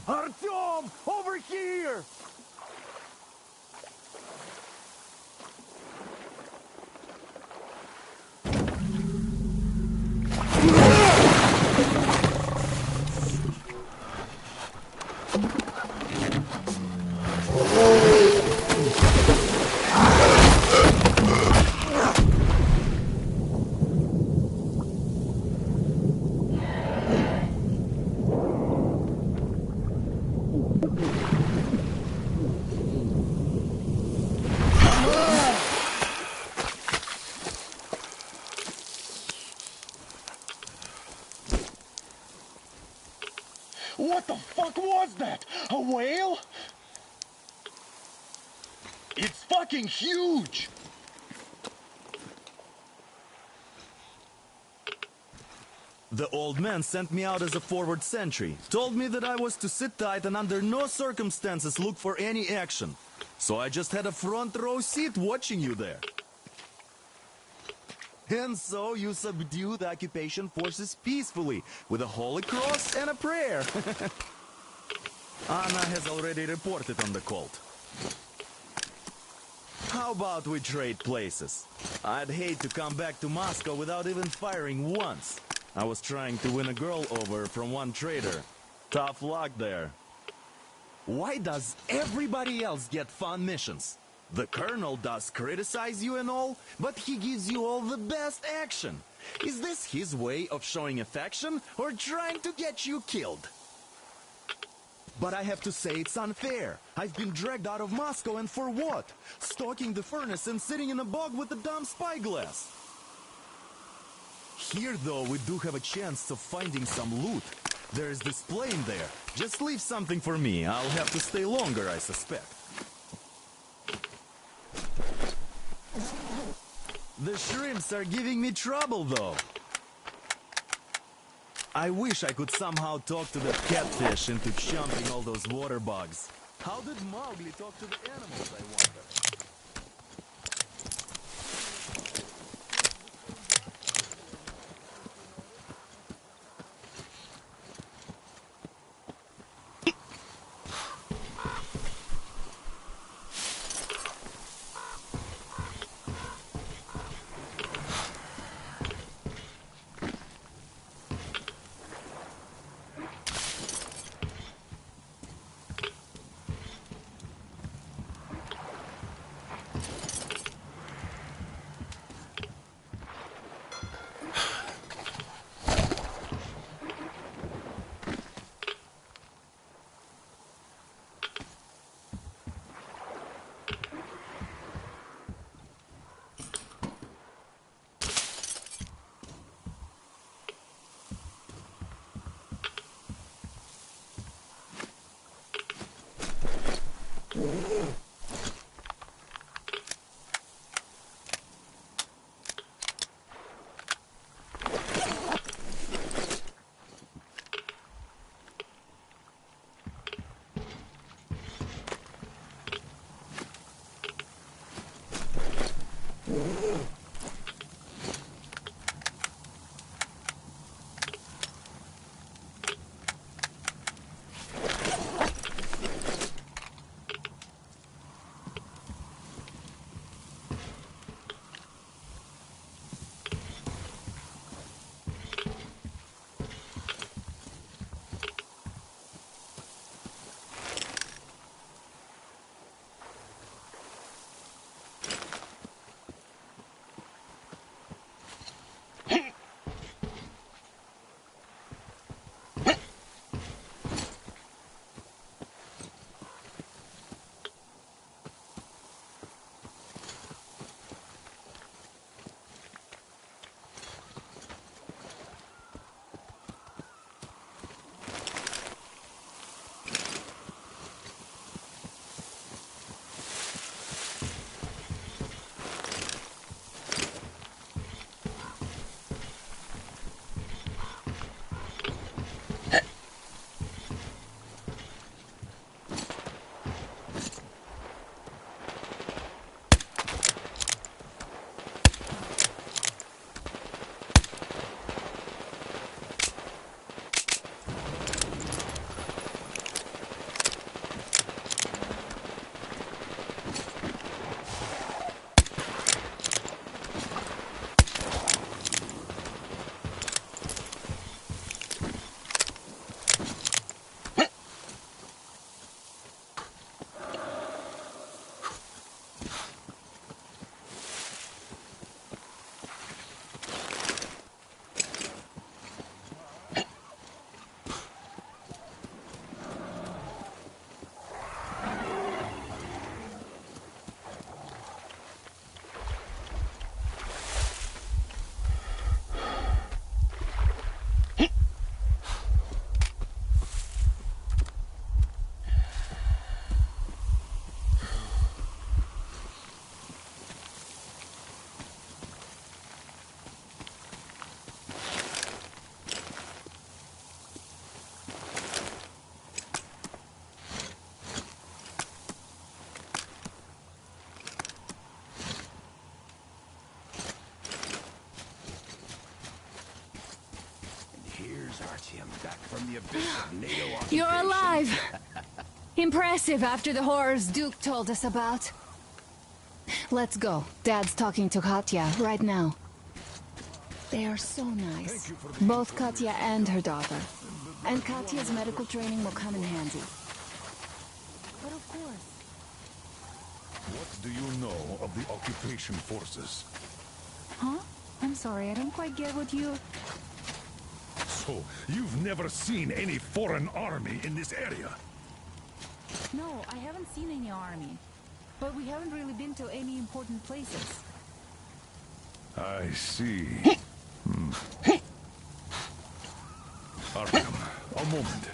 Artyom! Over here! What the fuck was that? A whale? It's fucking huge! The old man sent me out as a forward sentry. Told me that I was to sit tight and under no circumstances look for any action. So I just had a front row seat watching you there. And so you subdued the occupation forces peacefully, with a holy cross and a prayer. Anna has already reported on the cult. How about we trade places? I'd hate to come back to Moscow without even firing once. I was trying to win a girl over from one trader. Tough luck there. Why does everybody else get fun missions? The Colonel does criticize you and all, but he gives you all the best action. Is this his way of showing affection, or trying to get you killed? But I have to say it's unfair. I've been dragged out of Moscow, and for what? Stalking the furnace and sitting in a bog with a dumb spyglass. Here, though, we do have a chance of finding some loot. There's this plane there. Just leave something for me. I'll have to stay longer, I suspect. The shrimps are giving me trouble, though. I wish I could somehow talk to the catfish into chomping all those water bugs. How did Mowgli talk to the animals, I wonder? Back from the abyss of NATO occupation. You're alive! Impressive after the horrors Duke told us about. Let's go. Dad's talking to Katya right now. They are so nice. Both Katya and her daughter. And Katya's medical training will come in handy. But of course. What do you know of the occupation forces? Huh? I'm sorry, I don't quite get what you... So, you've never seen any foreign army in this area? No, I haven't seen any army. But we haven't really been to any important places. I see. Artyom, a moment.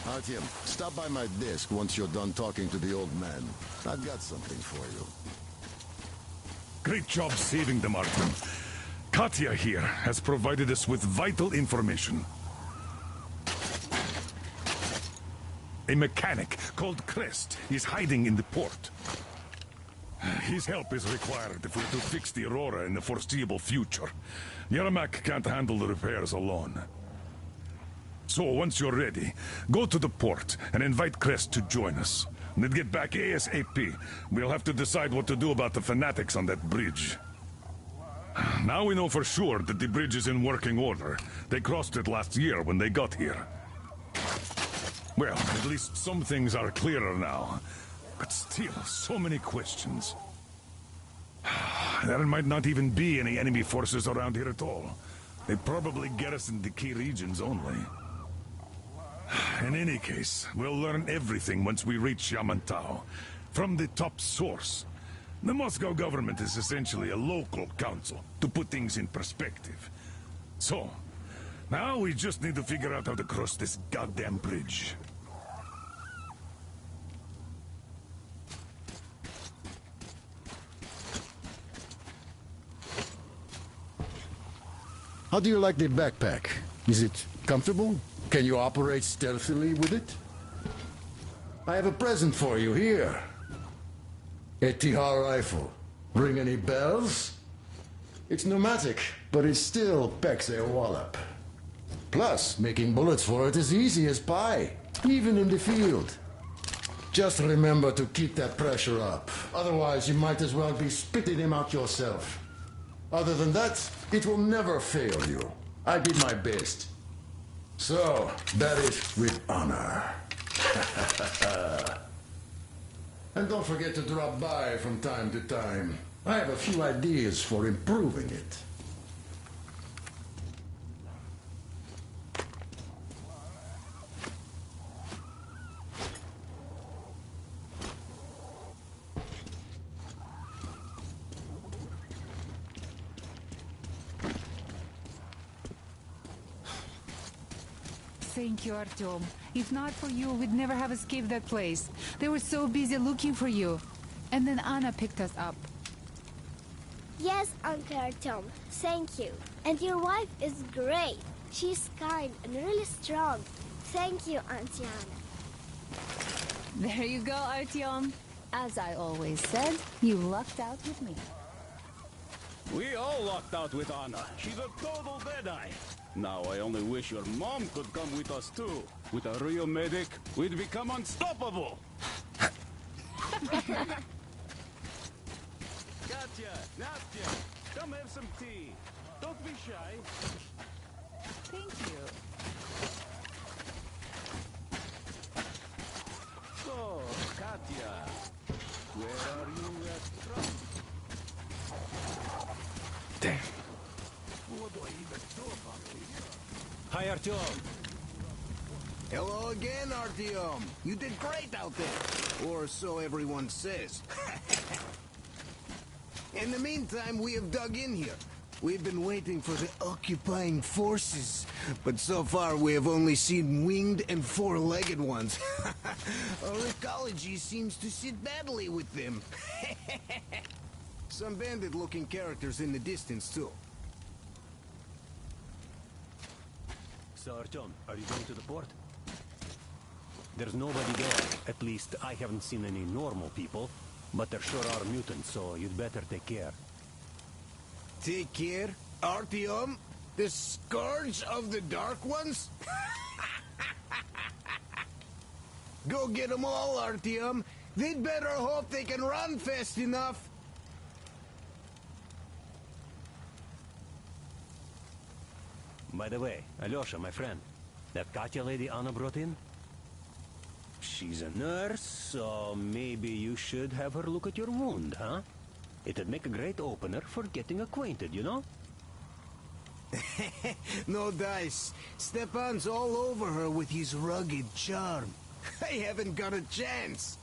Artyom, stop by my desk once you're done talking to the old man. I've got something for you. Great job saving them, Artyom. Katya here has provided us with vital information. A mechanic called Crest is hiding in the port. His help is required if we're to fix the Aurora in the foreseeable future. Yermak can't handle the repairs alone. So, once you're ready, go to the port and invite Crest to join us. Then get back ASAP. We'll have to decide what to do about the fanatics on that bridge. Now we know for sure that the bridge is in working order. They crossed it last year when they got here. Well, at least some things are clearer now. But still, so many questions. There might not even be any enemy forces around here at all. They probably garrison the key regions only. In any case, we'll learn everything once we reach Yamantau. From the top source. The Moscow government is essentially a local council, to put things in perspective. So, now we just need to figure out how to cross this goddamn bridge. How do you like the backpack? Is it comfortable? Can you operate stealthily with it? I have a present for you here. A Tihar rifle. Ring any bells? It's pneumatic, but it still packs a wallop. Plus, making bullets for it is easy as pie, even in the field. Just remember to keep that pressure up. Otherwise, you might as well be spitting him out yourself. Other than that, it will never fail you. I did my best. So, bear it with honor. And don't forget to drop by from time to time. I have a few ideas for improving it. Thank you, Artyom. If not for you, we'd never have escaped that place. They were so busy looking for you. And then Anna picked us up. Yes, Uncle Artyom. Thank you. And your wife is great. She's kind and really strong. Thank you, Auntie Anna. There you go, Artyom. As I always said, you lucked out with me. We all lucked out with Anna. She's a total deadeye. Now I only wish your mom could come with us too. With a real medic, we'd become unstoppable. Katya, Nastya, come have some tea. Don't be shy. Thank you. So, Katya, where are you from? Damn. What do I even do about this? Hi, Artyom. Hello again, Artyom. You did great out there. Or so everyone says. In the meantime, we have dug in here. We've been waiting for the occupying forces. But so far, we have only seen winged and four-legged ones. Our ecology seems to sit badly with them. Some bandit-looking characters in the distance, too. So, Artyom, are you going to the port? There's nobody there. At least, I haven't seen any normal people. But there sure are mutants, so you'd better take care. Take care? Artyom? The Scourge of the Dark Ones? Go get them all, Artyom. They'd better hope they can run fast enough. By the way, Alyosha, my friend, that Katya lady Anna brought in? She's a nurse, so maybe you should have her look at your wound, huh? It'd make a great opener for getting acquainted, you know? No dice. Stepan's all over her with his rugged charm. I haven't got a chance.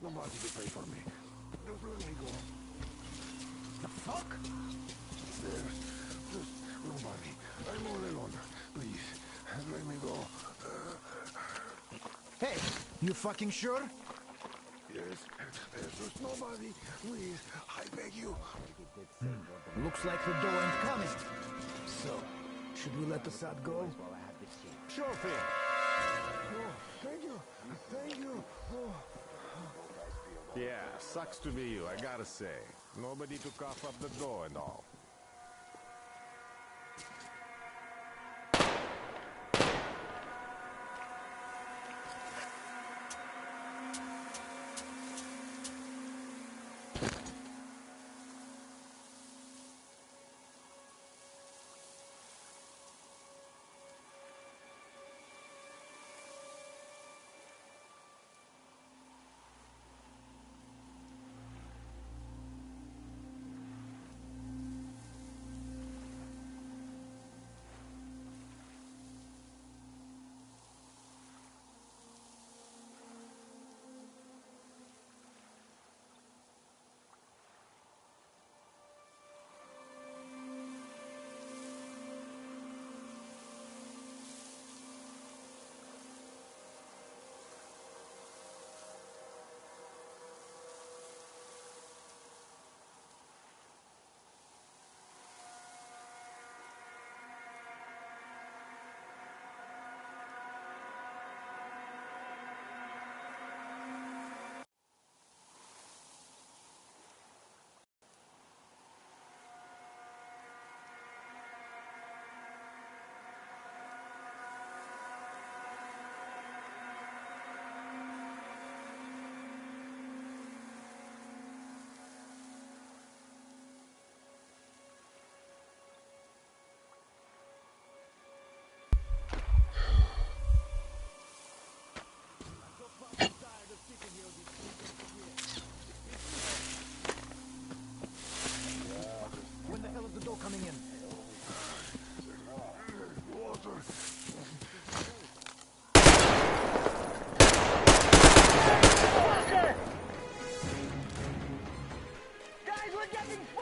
Nobody will pay for me. Just let me go. The fuck? There's nobody. I'm all alone. Please, let me go. Hey, you fucking sure? Yes, there's nobody. Please, I beg you. Looks like the door ain't coming. So, should we let Assad go? Sure thing. Oh, thank you. Thank you. Oh. Yeah, sucks to be you, I gotta say. Nobody to cough up the door and all.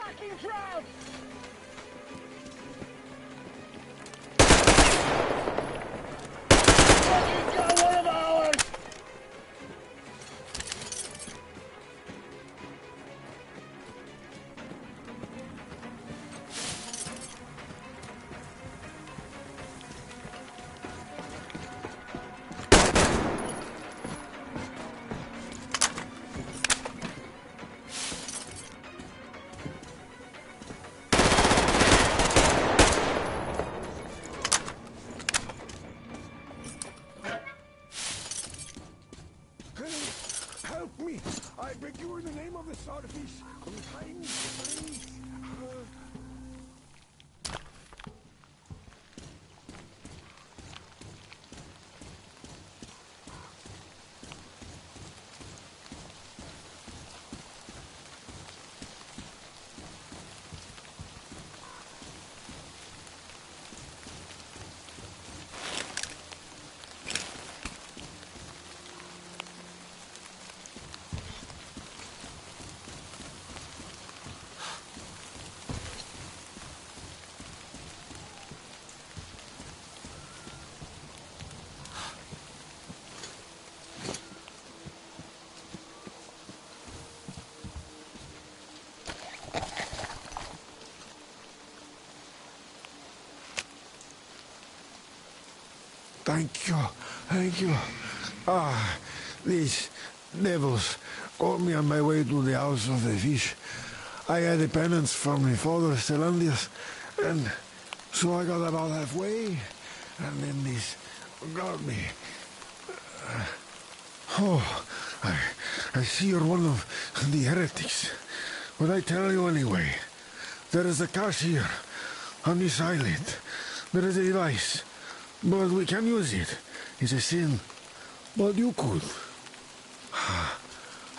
fucking drown! Fucking got one of ours! Help me! I beg you in the name of the Swordfish. Untie me, please. Thank you. Thank you. Ah, these devils caught me on my way to the House of the Fish. I had a penance from my father, Stellandius, and so I got about halfway, and then these got me. I see you're one of the heretics. But I tell you anyway, there is a cache here, on this island. There is a device. But we can use it. It's a sin. But you could.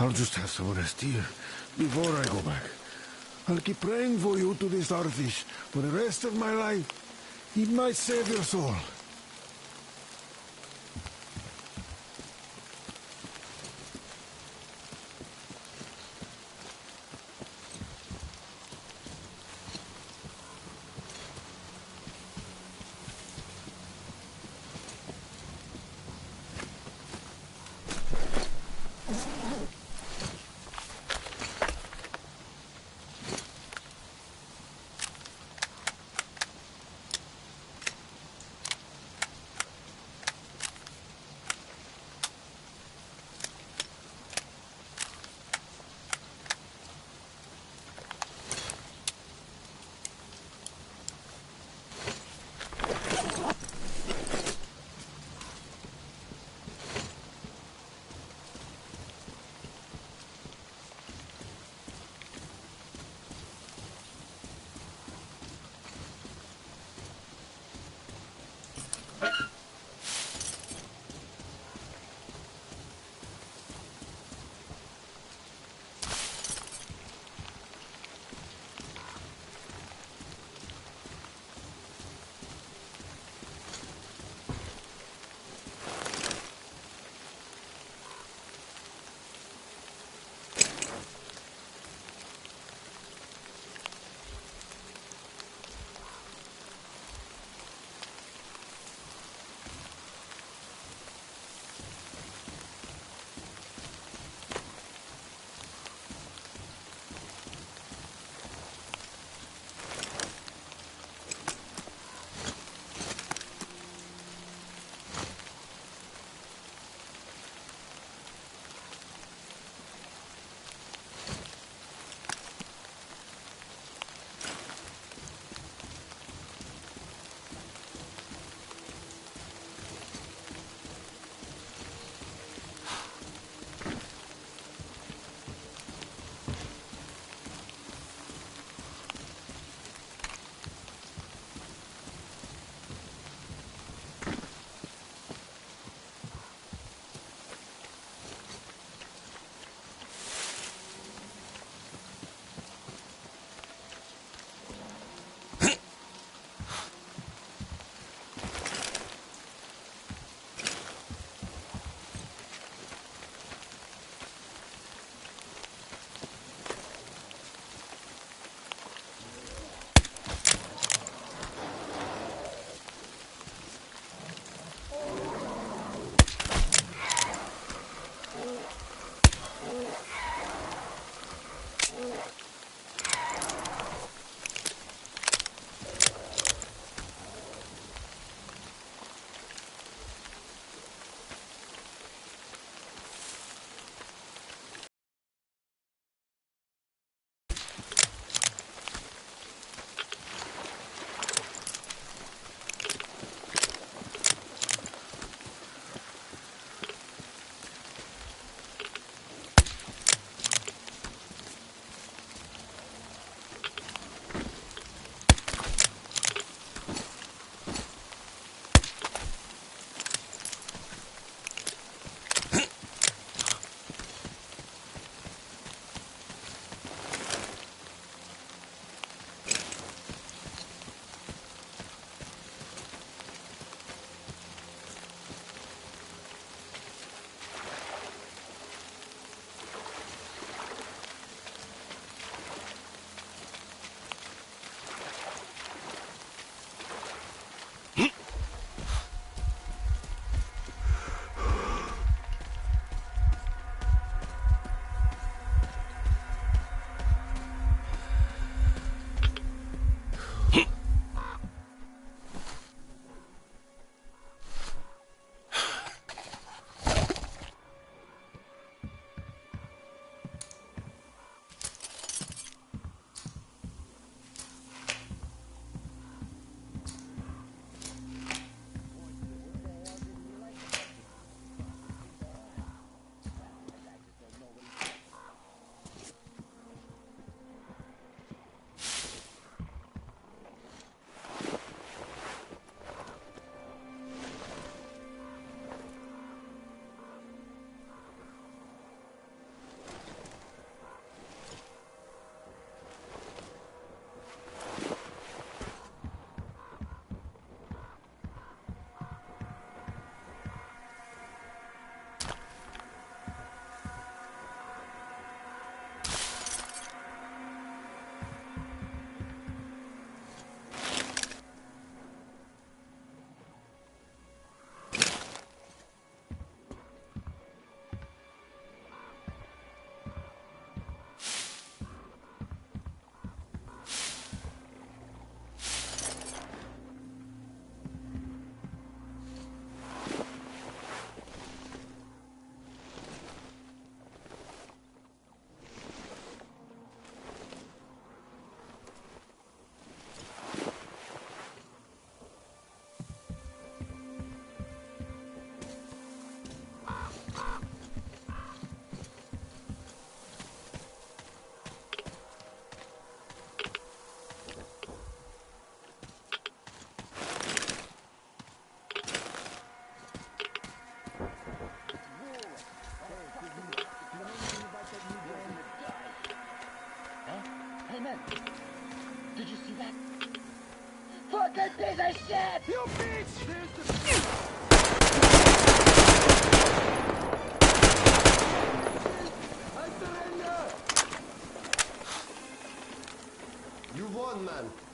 I'll just have some rest here before I go back. I'll keep praying for you to the Starfish for the rest of my life. He might save your soul. Fucking piece of shit! You bitch! You won, man.